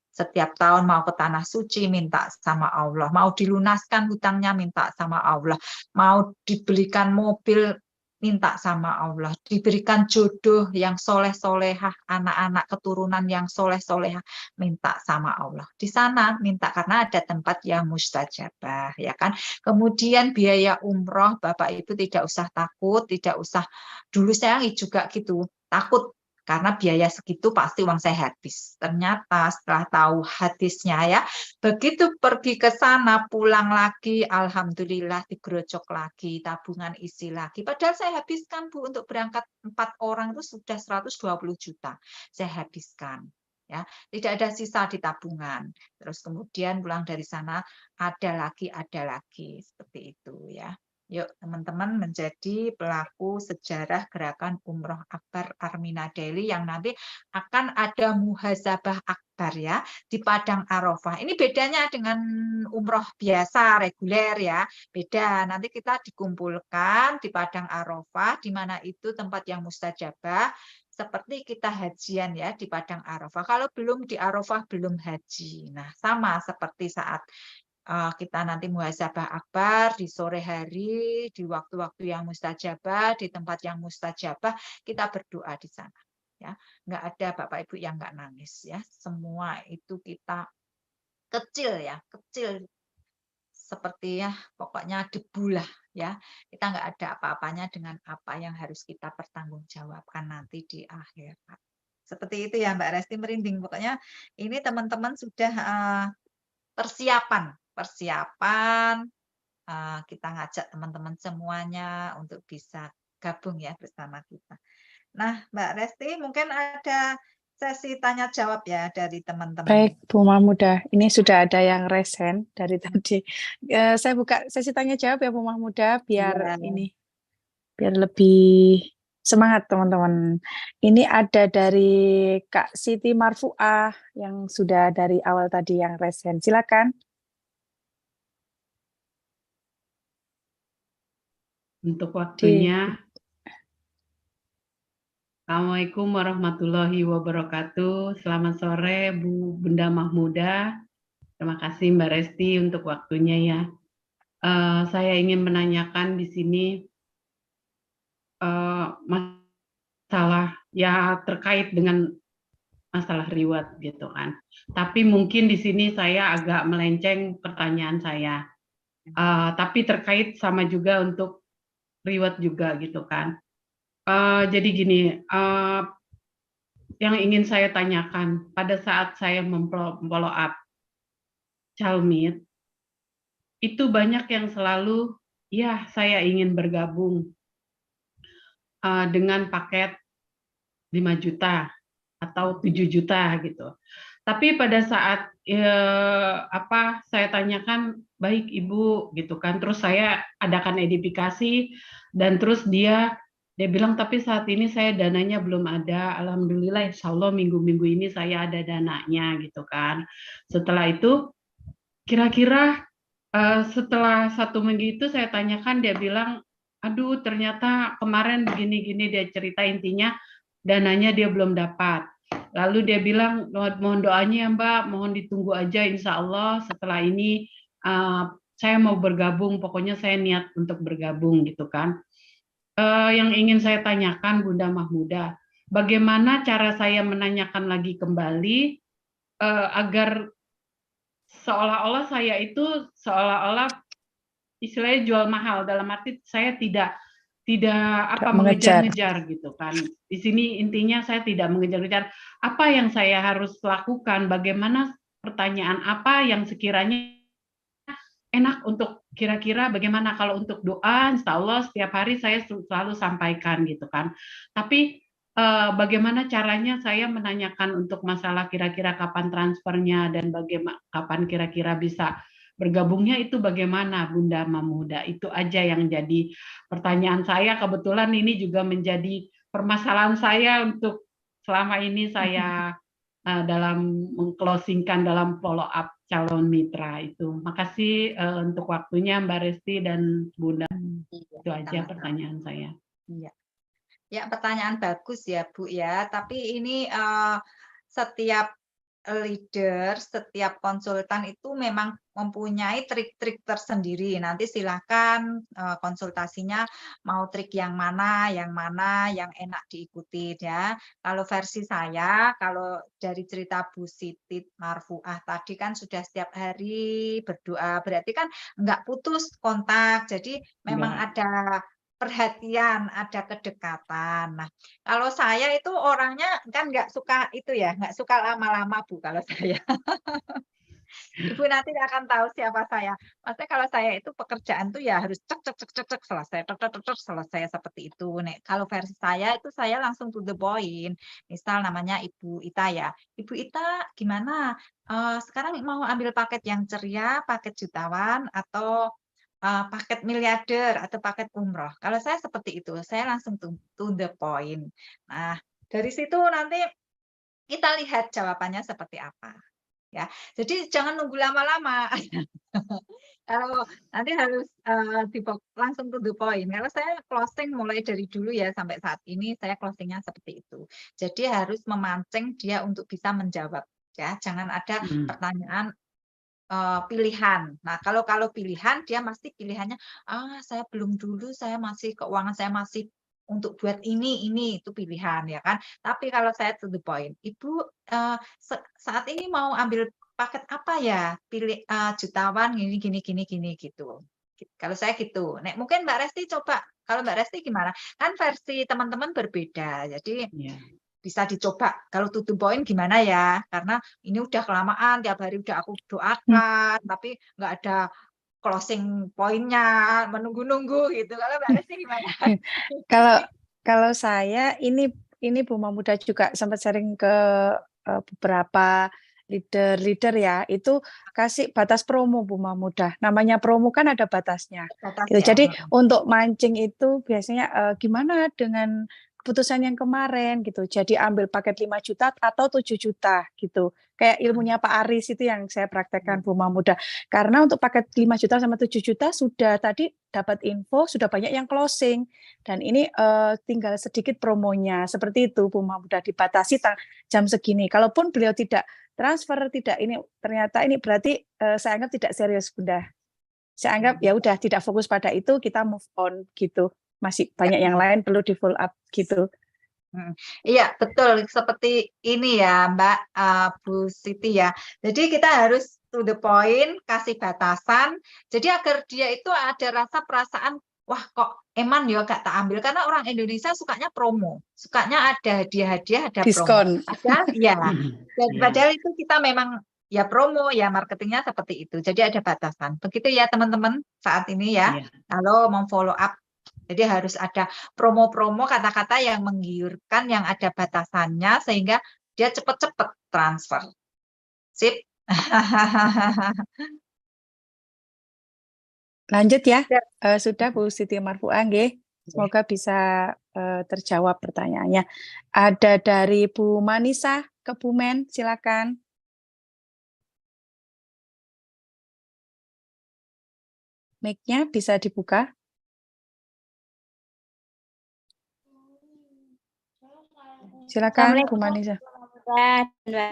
Setiap tahun mau ke Tanah Suci, minta sama Allah. Mau dilunaskan hutangnya, minta sama Allah. Mau dibelikan mobil, minta sama Allah. Diberikan jodoh yang soleh-solehah, anak-anak keturunan yang soleh-solehah, minta sama Allah. Di sana minta karena ada tempat yang mustajabah, ya kan. Kemudian biaya umroh, Bapak Ibu tidak usah takut, tidak usah. Dulu saya juga gitu, takut karena biaya segitu pasti uang saya habis. Ternyata setelah tahu hadisnya ya, begitu pergi ke sana, pulang lagi, alhamdulillah digerocok lagi, tabungan isi lagi. Padahal saya habiskan Bu untuk berangkat 4 orang itu sudah 120 juta. Saya habiskan. Ya, tidak ada sisa di tabungan. Terus kemudian pulang dari sana ada lagi seperti itu ya. Yuk teman-teman menjadi pelaku sejarah gerakan Umroh Akbar Armina Daily yang nanti akan ada muhasabah akbar ya di Padang Arafah. Ini bedanya dengan umroh biasa reguler ya. Beda. Nanti kita dikumpulkan di Padang Arafah di mana itu tempat yang mustajabah seperti kita hajian ya di Padang Arafah. Kalau belum di Arafah belum haji. Nah, sama seperti saat kita nanti muhasabah akbar di sore hari, di waktu-waktu yang mustajabah, di tempat yang mustajabah, kita berdoa di sana. Ya, nggak ada Bapak Ibu yang nggak nangis ya. Semua itu kita kecil ya, kecil seperti ya, pokoknya debu lah ya. Kita nggak ada apa-apanya dengan apa yang harus kita pertanggungjawabkan nanti di akhirat. Seperti itu ya Mbak Resti, merinding. Pokoknya ini teman-teman sudah persiapan, persiapan kita ngajak teman-teman semuanya untuk bisa gabung ya bersama kita. Nah, Mbak Resti mungkin ada sesi tanya jawab ya dari teman-teman. Baik, Bu Mahmudah. Ini sudah ada yang resen dari tadi. Saya buka sesi tanya jawab ya Bu Mahmudah biar Iya. biar lebih semangat teman-teman. Ini ada dari Kak Siti Marfuah yang sudah dari awal tadi yang resen. Silakan. Untuk waktunya. Assalamualaikum warahmatullahi wabarakatuh. Selamat sore Bu Bunda Mahmudah. Terima kasih Mbak Resti untuk waktunya ya. Saya ingin menanyakan di sini masalah ya terkait dengan masalah riwayat gitu kan. Tapi mungkin di sini saya agak melenceng pertanyaan saya. Tapi terkait sama juga untuk riwayat juga gitu kan. Jadi gini, yang ingin saya tanyakan pada saat saya memfollow up Calmit, itu banyak yang selalu, ya saya ingin bergabung dengan paket 5 juta atau 7 juta gitu. Tapi pada saat saya tanyakan, baik Ibu gitu kan, terus saya adakan edifikasi dan terus dia bilang tapi saat ini saya dananya belum ada. Alhamdulillah insya Allah minggu-minggu ini saya ada dananya gitu kan. Setelah itu kira-kira setelah 1 minggu itu saya tanyakan, dia bilang aduh ternyata kemarin begini-gini, dia cerita intinya dananya dia belum dapat. Lalu dia bilang mohon doanya ya Mbak, mohon ditunggu aja insya Allah setelah ini saya mau bergabung, pokoknya saya niat untuk bergabung gitu kan. Yang ingin saya tanyakan Bunda Mahmudah, bagaimana cara saya menanyakan lagi kembali agar seolah-olah saya itu istilahnya jual mahal, dalam arti saya tidak mengejar-ngejar gitu kan. Di sini intinya saya tidak mengejar-ngejar apa yang saya harus lakukan, bagaimana pertanyaan apa yang sekiranya enak untuk kira-kira bagaimana kalau untuk doa, insya Allah setiap hari saya selalu sampaikan gitu kan. Tapi bagaimana caranya saya menanyakan untuk masalah kira-kira kapan transfernya dan bagaimana kapan kira-kira bisa bergabungnya itu bagaimana Bunda Mahmudah. Itu aja yang jadi pertanyaan saya. Kebetulan ini juga menjadi permasalahan saya untuk selama ini saya dalam mengclosingkan dalam follow up calon mitra itu. Makasih untuk waktunya Mbak Resti dan Bunda. Itu aja pertanyaan saya. Iya. Ya, pertanyaan bagus ya, Bu ya. Tapi ini setiap leader, setiap konsultan itu memang mempunyai trik-trik tersendiri. Nanti silakan konsultasinya mau trik yang mana yang enak diikuti ya. Kalau versi saya, kalau dari cerita Bu Siti Marfuah tadi kan sudah setiap hari berdoa, berarti kan nggak putus kontak. Jadi memang ada perhatian, ada kedekatan. Nah, kalau saya itu orangnya kan nggak suka itu ya, nggak suka lama-lama Bu kalau saya. Ibu nanti akan tahu siapa saya. Maksudnya kalau saya itu pekerjaan tuh ya harus cek cek cek cek cek selesai, cek cek cek cek selesai seperti itu. Nek kalau versi saya itu saya langsung to the point. Misal namanya Ibu Ita ya. Ibu Ita gimana? Sekarang mau ambil paket yang ceria, paket jutawan atau paket miliarder atau paket umroh. Kalau saya seperti itu, saya langsung to the point. Nah, dari situ nanti kita lihat jawabannya seperti apa. Ya, jadi jangan nunggu lama-lama. Kalau nanti harus langsung to the point. Kalau saya closing mulai dari dulu ya sampai saat ini saya closingnya seperti itu. Jadi harus memancing dia untuk bisa menjawab. Ya, jangan ada pertanyaan pilihan. Nah, kalau pilihan dia pasti pilihannya, saya belum dulu, saya masih keuangan saya masih untuk buat ini itu pilihan ya kan. Tapi kalau saya to the point, Ibu saat ini mau ambil paket apa ya? Pilih jutawan gini gitu. Kalau saya gitu. Nek mungkin Mbak Resti coba, kalau Mbak Resti gimana? Kan versi teman-teman berbeda. Jadi bisa dicoba kalau to the point gimana ya, karena ini udah kelamaan tiap hari udah aku doakan tapi nggak ada closing point-nya, menunggu-nunggu gitu. Kalau Mbak Resti gimana? Kalau saya ini ini Bu Mamuda juga sempat sharing ke beberapa leader-leader ya, itu kasih batas promo Bu Mamuda. Namanya promo kan ada batasnya. Batas Gitu. ya. Jadi untuk mancing itu biasanya gimana dengan keputusan yang kemarin gitu. Jadi ambil paket 5 juta atau 7 juta gitu. Kayak ilmunya Pak Aris itu yang saya praktekkan Bu Mamuda. Karena untuk paket 5 juta sama 7 juta sudah tadi dapat info, sudah banyak yang closing. Dan ini tinggal sedikit promonya. Seperti itu Bu Mamuda, dibatasi jam segini. Kalaupun beliau tidak transfer, tidak ini, ternyata ini berarti saya anggap tidak serius Bunda. Saya anggap ya udah tidak fokus pada itu, kita move on gitu. Masih banyak yang lain perlu di follow up gitu. Iya, betul. Seperti ini ya, Mbak Bu Siti ya. Jadi kita harus to the point, kasih batasan. Jadi agar dia itu ada rasa perasaan, wah kok eman ya gak tak ambil. Karena orang Indonesia sukanya promo. Sukanya ada hadiah-hadiah, ada Diskon. promo. Padahal, ya. Padahal itu kita memang ya promo, ya marketingnya seperti itu. Jadi ada batasan. Begitu ya teman-teman saat ini ya. Kalau mau follow up. Jadi harus ada promo-promo kata-kata yang menggiurkan, yang ada batasannya, sehingga dia cepat-cepat transfer. Sip. Lanjut ya. Sudah Bu Siti Marfuah, nggih. Semoga bisa terjawab pertanyaannya. Ada dari Bu Manisa Kebumen, silakan. Mic-nya bisa dibuka. Silakan Bu Manisa.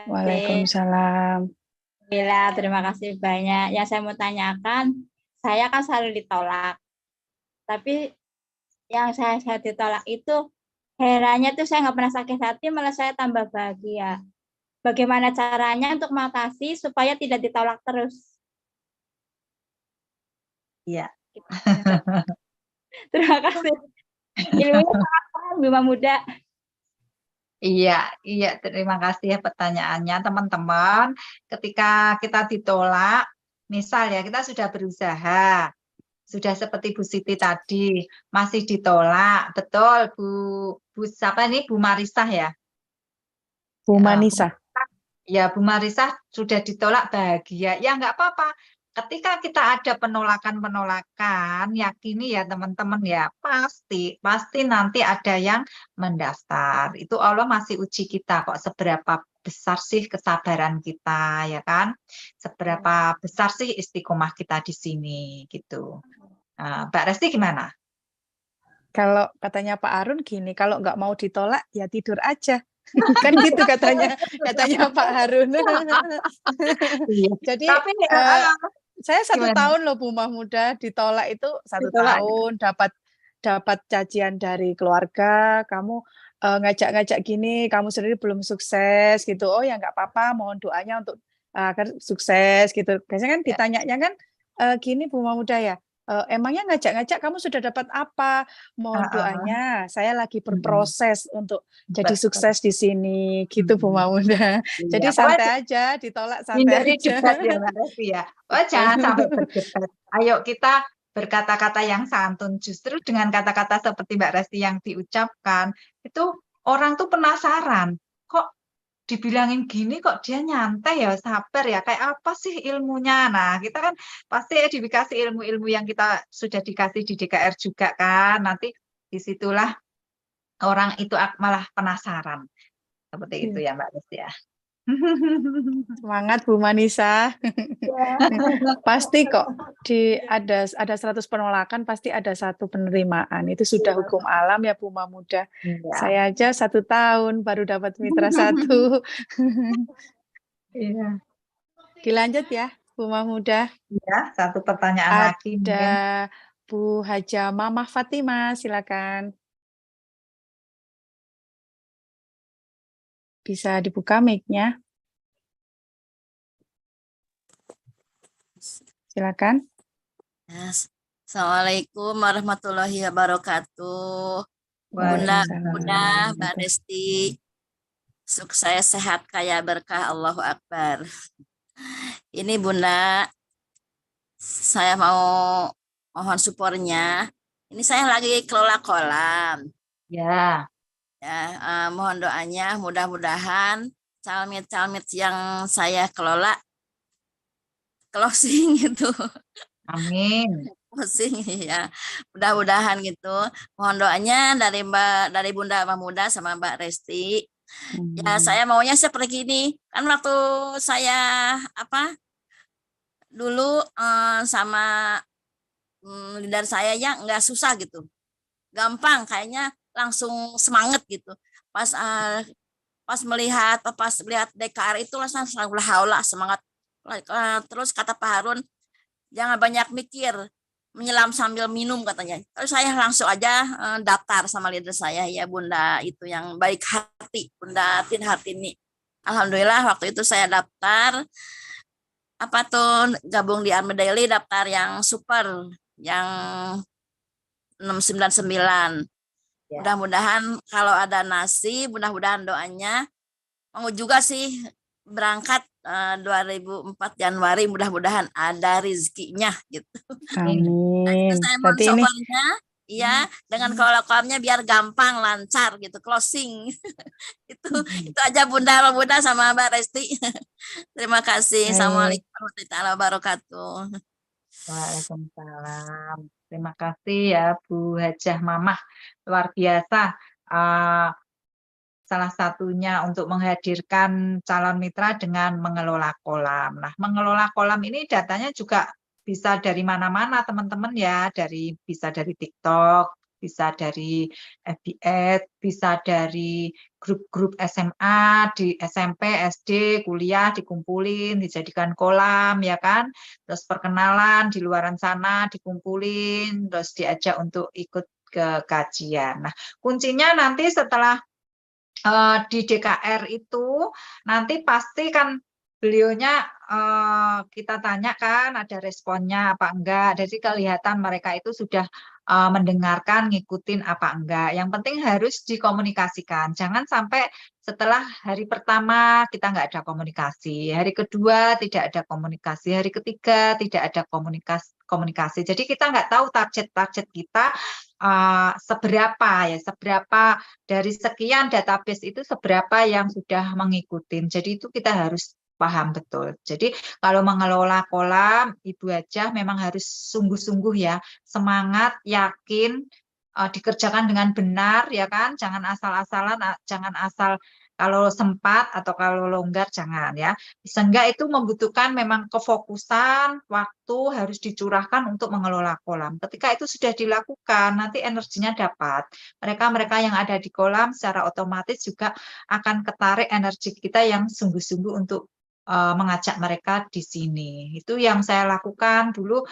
Waalaikumsalam. Alhamdulillah, terima kasih banyak. Yang saya mau tanyakan, saya kan selalu ditolak. Tapi yang saya ditolak itu, herannya tuh saya nggak pernah sakit hati, malah saya tambah bahagia. Bagaimana caranya untuk mengatasi supaya tidak ditolak terus? Iya. Terima kasih. Ilmunya sangat keren, Bima Muda. Iya, terima kasih ya pertanyaannya teman-teman. Ketika kita ditolak, misal ya kita sudah berusaha, sudah seperti Bu Siti tadi, masih ditolak, betul Bu siapa nih, Bu Marisah ya? Bu Manisa. Ya, Bu Marisah sudah ditolak, bahagia. Ya nggak apa-apa. Ketika kita ada penolakan-penolakan, yakini ya teman-teman ya, pasti nanti ada yang mendaftar. Itu Allah masih uji kita kok, seberapa besar sih kesabaran kita, ya kan? Seberapa besar sih istiqomah kita di sini, gitu. Mbak Resti gimana? Kalau katanya Pak Arun gini, kalau nggak mau ditolak ya tidur aja. Kan gitu katanya Pak Harun. Jadi saya 1 tahun loh Bu Mahmuda ditolak itu 1 tahun, dapat cacian dari keluarga, kamu ngajak-ngajak gini, kamu sendiri belum sukses gitu. Oh ya nggak apa-apa, mohon doanya untuk agar sukses gitu. Biasanya kan ditanyanya kan gini Bu Mahmuda ya, emangnya ngajak-ngajak kamu sudah dapat apa? Mohon doanya, saya lagi berproses untuk jadi sukses di sini, gitu Bu Mahmuda. Jadi santai aja, ditolak santai aja. Debat ya Mbak Resti ya. Oh jangan sampai berdebat. Ayo kita berkata-kata yang santun. Justru dengan kata-kata seperti Mbak Resti yang diucapkan, itu orang tuh penasaran. Kok dibilangin gini kok dia nyantai ya, sabar ya, kayak apa sih ilmunya? Nah, kita kan pasti dikasih ilmu-ilmu yang kita sudah dikasih di DKR juga kan. Nanti disitulah orang itu malah penasaran. Seperti itu ya Mbak Resti ya. Semangat Bu Manisa. Pasti kok ada 100 penolakan pasti ada 1 penerimaan. Itu sudah hukum alam ya Bu Mahmuda. Saya aja 1 tahun baru dapat mitra 1. Iya. Dilanjut ya Bu Mahmuda. Iya, 1 pertanyaan lagi mungkin. Ada Bu Haja Mamah Fatimah, silakan. Bisa dibuka mic-nya. Silakan. Assalamualaikum warahmatullahi wabarakatuh. Bunda, Mbak Resti, sukses, sehat, kaya, berkah, Allahu Akbar. Ini Bunda, saya mau mohon supportnya. Ini saya lagi kelola kolam. Ya. Ya, mohon doanya mudah-mudahan calmit-calmit yang saya kelola closing gitu. Amin. Closing ya. Mudah-mudahan gitu. Mohon doanya dari Bunda Mamuda sama Mbak Resti. Ya, saya maunya seperti ini. Kan waktu saya dulu sama leader saya ya nggak susah gitu. Gampang kayaknya langsung semangat gitu. Pas melihat DKR itu langsung haula semangat. Terus kata Pak Harun, jangan banyak mikir, menyelam sambil minum katanya. Terus saya langsung aja daftar sama leader saya ya Bunda itu yang baik hati, Bunda Tin Hartini. Alhamdulillah waktu itu saya daftar gabung di Army Daily, daftar yang super yang 699. Ya. Mudah-mudahan kalau ada nasib, mudah-mudahan doanya mau juga sih berangkat 2004 Januari, mudah-mudahan ada rezekinya gitu. Nah, itu Amin. saya mohon Berarti ini sofarnya, iya, dengan kolom-kolomnya biar gampang, lancar gitu, closing. itu aja Bunda sama Mbak Resti. Terima kasih. baik. Assalamualaikum warahmatullahi wabarakatuh. Waalaikumsalam. Terima kasih ya Bu Hajah Mamah, luar biasa. Salah satunya untuk menghadirkan calon mitra dengan mengelola kolam. Nah, mengelola kolam ini datanya juga bisa dari mana-mana teman-teman ya, bisa dari TikTok, bisa dari FB, bisa dari grup-grup SMA, di SMP, SD, kuliah dikumpulin, dijadikan kolam ya kan. Terus perkenalan di luaran sana dikumpulin, terus diajak untuk ikut ke kajian. Nah, kuncinya nanti setelah di DKR itu nanti pasti kan beliaunya kita tanyakan ada responnya apa enggak. Jadi kelihatan mereka itu sudah mendengarkan, ngikutin apa enggak. Yang penting harus dikomunikasikan. Jangan sampai setelah hari pertama kita enggak ada komunikasi, hari kedua tidak ada komunikasi, hari ketiga tidak ada komunikasi. Jadi kita enggak tahu target kita seberapa dari sekian database itu seberapa yang sudah mengikuti. Jadi itu kita harus paham betul. Jadi kalau mengelola kolam, Ibu Hajah memang harus sungguh-sungguh ya, semangat, yakin, dikerjakan dengan benar ya kan, jangan asal-asalan, jangan asal kalau sempat atau kalau longgar jangan ya. Sehingga itu membutuhkan memang kefokusan, waktu harus dicurahkan untuk mengelola kolam. Ketika itu sudah dilakukan, nanti energinya dapat. Mereka-mereka yang ada di kolam secara otomatis juga akan ketarik energi kita yang sungguh-sungguh untuk mengajak mereka di sini. Itu yang saya lakukan dulu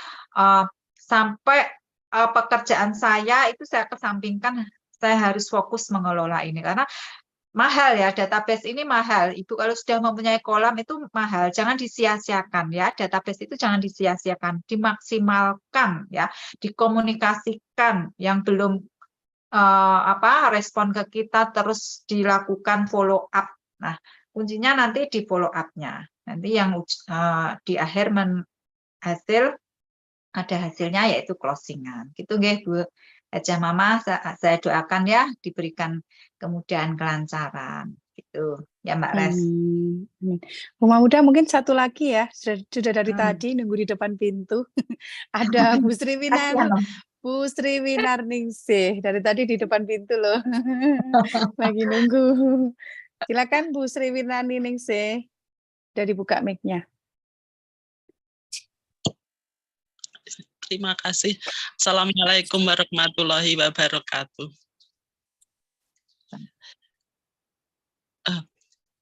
sampai pekerjaan saya itu saya kesampingkan, saya harus fokus mengelola ini karena mahal ya, database ini mahal. Ibu kalau sudah mempunyai kolam itu mahal, jangan disia-siakan ya. Database itu jangan disia-siakan, dimaksimalkan ya, dikomunikasikan yang belum respon ke kita terus dilakukan follow up. Nah, kuncinya nanti di follow up-nya. Nanti yang di akhir ada hasilnya yaitu closingan. Gitu nggih Bu Hajah Mamah, saya doakan ya diberikan kemudahan kelancaran gitu ya Mbak Res. Bu Mamuda mungkin satu lagi ya, sudah dari tadi nunggu di depan pintu. Ada Bu Sri Winarningsih dari tadi di depan pintu loh. Lagi nunggu. Silakan Bu Sri Winarningsih. Udah dibuka mic-nya. Terima kasih. Assalamualaikum warahmatullahi wabarakatuh.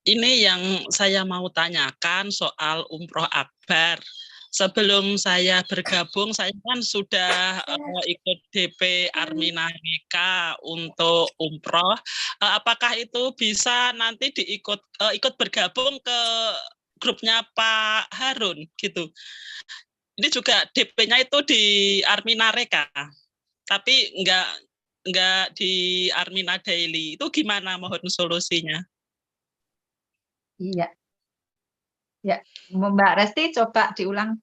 Ini yang saya mau tanyakan soal umroh akbar. Sebelum saya bergabung, saya kan sudah ikut DP Armina Nika untuk umroh. Apakah itu bisa nanti ikut bergabung ke grupnya Pak Harun gitu? Ini juga DP-nya itu di Armina Reka, tapi enggak di Armina Daily. Itu gimana mohon solusinya? Iya. Ya, Mbak Resti coba diulang.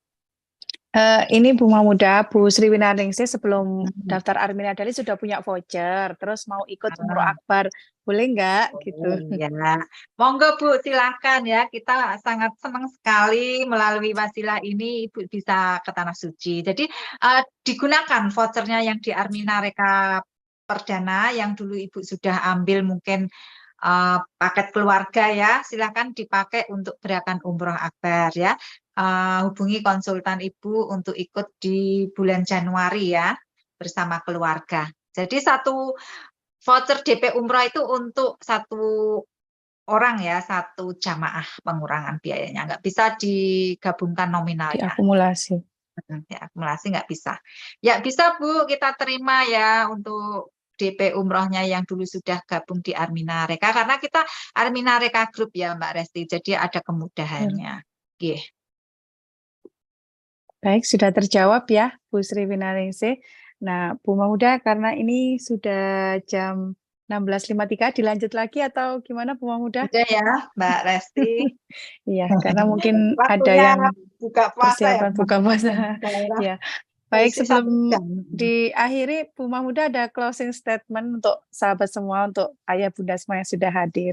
Ini Bu Mahmuda, Bu Sri Winaningsih sebelum daftar Armina Daily sudah punya voucher, terus mau ikut umroh akbar, boleh nggak? Gitu. Ya, monggo Bu, silakan ya. Kita sangat senang sekali melalui wasilah ini Ibu bisa ke Tanah Suci. Jadi digunakan vouchernya yang di Armina Reka Perdana yang dulu Ibu sudah ambil mungkin paket keluarga ya, silakan dipakai untuk gerakan umroh akbar ya. Hubungi konsultan Ibu untuk ikut di bulan Januari ya bersama keluarga. Jadi satu voucher DP umroh itu untuk satu orang ya, satu jamaah pengurangan biayanya. Nggak bisa digabungkan nominalnya. Diakumulasi. Akumulasi nggak bisa. Ya bisa Bu, kita terima ya untuk DP umrohnya yang dulu sudah gabung di Armina Reka. Karena kita Armina Reka Group ya Mbak Resti, jadi ada kemudahannya. Yeah. Baik, sudah terjawab ya Bu Sri Winaningsih. Nah, Bu Mahmuda, karena ini sudah jam 16.53, dilanjut lagi atau gimana Bu Mahmuda? Udah ya Mbak Resti. Iya, karena mungkin ada yang buka puasa persiapan ya, buka puasa. Ya. Baik, Isi sebelum 1 jam. diakhiri, Bu Mahmuda ada closing statement untuk sahabat semua, untuk ayah bunda semua yang sudah hadir.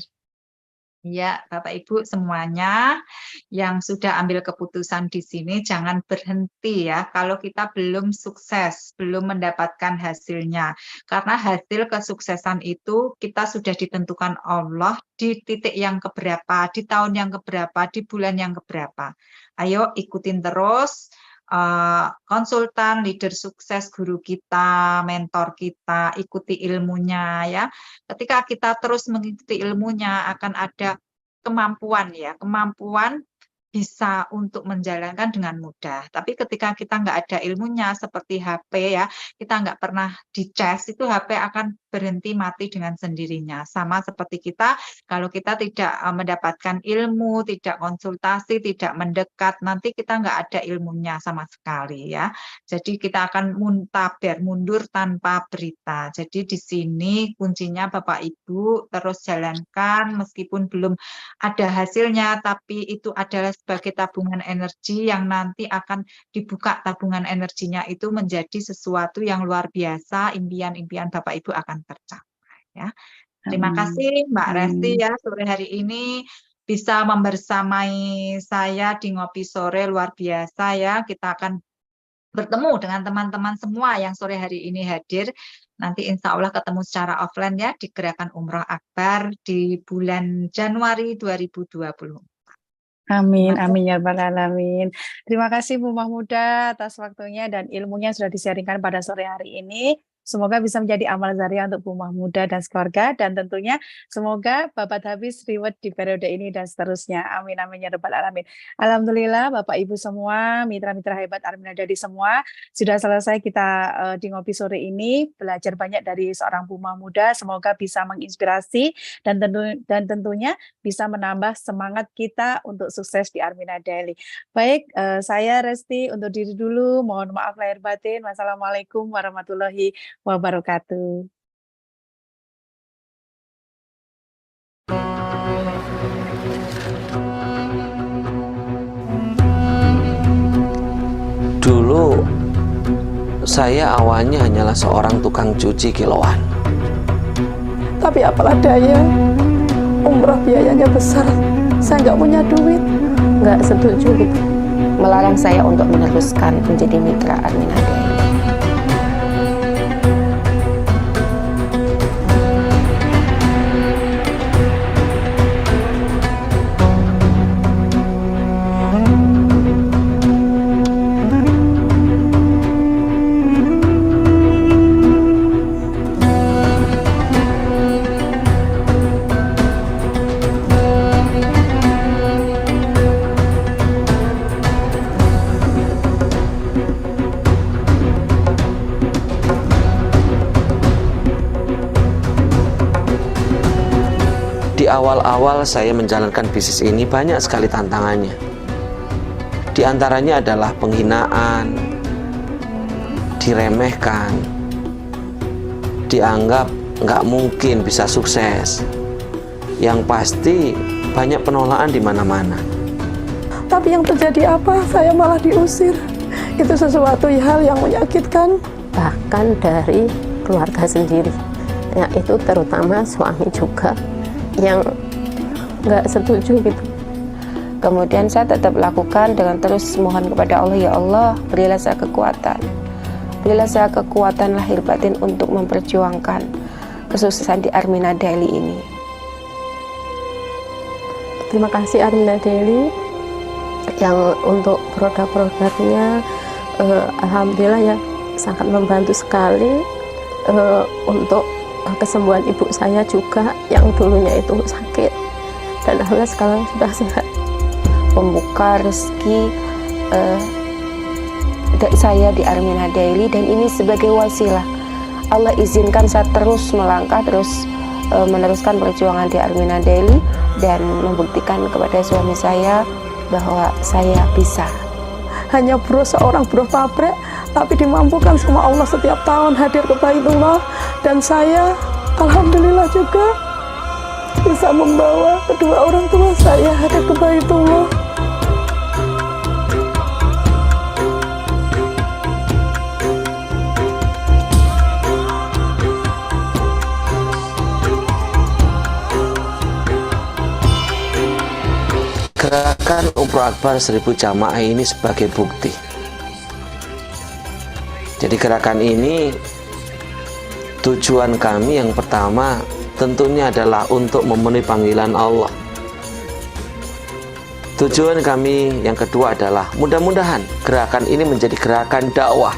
Ya, Bapak Ibu semuanya yang sudah ambil keputusan di sini jangan berhenti ya kalau kita belum sukses, belum mendapatkan hasilnya. Karena hasil kesuksesan itu kita sudah ditentukan Allah di titik yang keberapa, di tahun yang keberapa, di bulan yang keberapa. Ayo ikutin terus. Konsultan, leader sukses, guru kita, mentor kita, ikuti ilmunya ya. Ketika kita terus mengikuti ilmunya akan ada kemampuan ya, kemampuan bisa untuk menjalankan dengan mudah. Tapi ketika kita nggak ada ilmunya seperti HP ya, kita nggak pernah dicas, itu HP akan berhenti mati dengan sendirinya. Sama seperti kita, kalau kita tidak mendapatkan ilmu, tidak konsultasi, tidak mendekat, nanti kita nggak ada ilmunya sama sekali ya. Jadi kita akan mundur tanpa berita. Jadi di sini kuncinya Bapak Ibu terus jalankan meskipun belum ada hasilnya, tapi itu adalah sebagai tabungan energi yang nanti akan dibuka tabungan energinya itu menjadi sesuatu yang luar biasa, impian-impian Bapak Ibu akan tercapai ya. Terima kasih Mbak Resti ya, sore hari ini bisa membersamai saya di Ngopi Sore luar biasa ya. Kita akan bertemu dengan teman-teman semua yang sore hari ini hadir. Nanti insya Allah ketemu secara offline ya di Gerakan Umroh Akbar di bulan Januari 2020. Amin, amin ya rabbal alamin. Terima kasih Bu Mahmuda atas waktunya dan ilmunya sudah disiarkan pada sore hari ini. Semoga bisa menjadi amal jariah untuk Bu Mahmuda dan keluarga, dan tentunya semoga babat habis reward di periode ini dan seterusnya. Amin, amin ya rabbal alamin. Alhamdulillah Bapak Ibu semua, mitra-mitra hebat Armina Daily semua, sudah selesai kita di Ngopi Sore ini, belajar banyak dari seorang Bu Mahmuda. Semoga bisa menginspirasi dan tentunya bisa menambah semangat kita untuk sukses di Armina Daily. Baik, saya Resti untuk diri dulu. Mohon maaf lahir batin. Wassalamualaikum warahmatullahi wabarakatuh. Dulu saya awalnya hanyalah seorang tukang cuci kiloan. Tapi apalah daya, umroh biayanya besar, saya nggak punya duit. Nggak setuju gitu, melarang saya untuk meneruskan menjadi mitra Armina Daily. Di awal-awal saya menjalankan bisnis ini banyak sekali tantangannya. Di antaranya adalah penghinaan, diremehkan, dianggap nggak mungkin bisa sukses. Yang pasti banyak penolakan di mana-mana. Tapi yang terjadi apa? Saya malah diusir. itu sesuatu hal yang menyakitkan. Bahkan dari keluarga sendiri, ya itu terutama suami juga yang nggak setuju gitu. Kemudian saya tetap lakukan dengan terus mohon kepada Allah, ya Allah berilah saya kekuatan, berilah saya kekuatan lahir batin untuk memperjuangkan kesuksesan di Armina Daily ini. Terima kasih Armina Daily yang untuk produk-produknya alhamdulillah ya sangat membantu sekali untuk kesembuhan ibu saya juga yang dulunya itu sakit, dan alhamdulillah sekarang sudah sehat. Membuka rezeki saya di Armina Daily, dan ini sebagai wasilah Allah izinkan saya terus melangkah, terus meneruskan perjuangan di Armina Daily dan membuktikan kepada suami saya bahwa saya bisa. Hanya seorang buruh pabrik, tapi dimampukan sama Allah setiap tahun hadir ke Baitullah, dan saya alhamdulillah juga bisa membawa kedua orang tua saya hadir ke Baitullah. Gerakan Umroh Akbar 1000 jamaah ini sebagai bukti. Jadi gerakan ini tujuan kami yang pertama tentunya adalah untuk memenuhi panggilan Allah. Tujuan kami yang kedua adalah mudah-mudahan gerakan ini menjadi gerakan dakwah,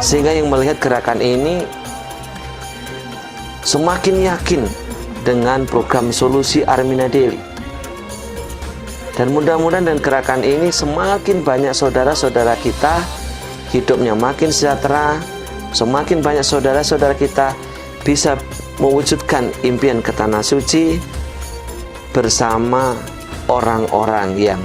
sehingga yang melihat gerakan ini semakin yakin dengan program solusi Armina Daily. Dan mudah-mudahan dengan gerakan ini semakin banyak saudara-saudara kita hidupnya makin sejahtera, semakin banyak saudara-saudara kita bisa mewujudkan impian ke tanah suci bersama orang-orang yang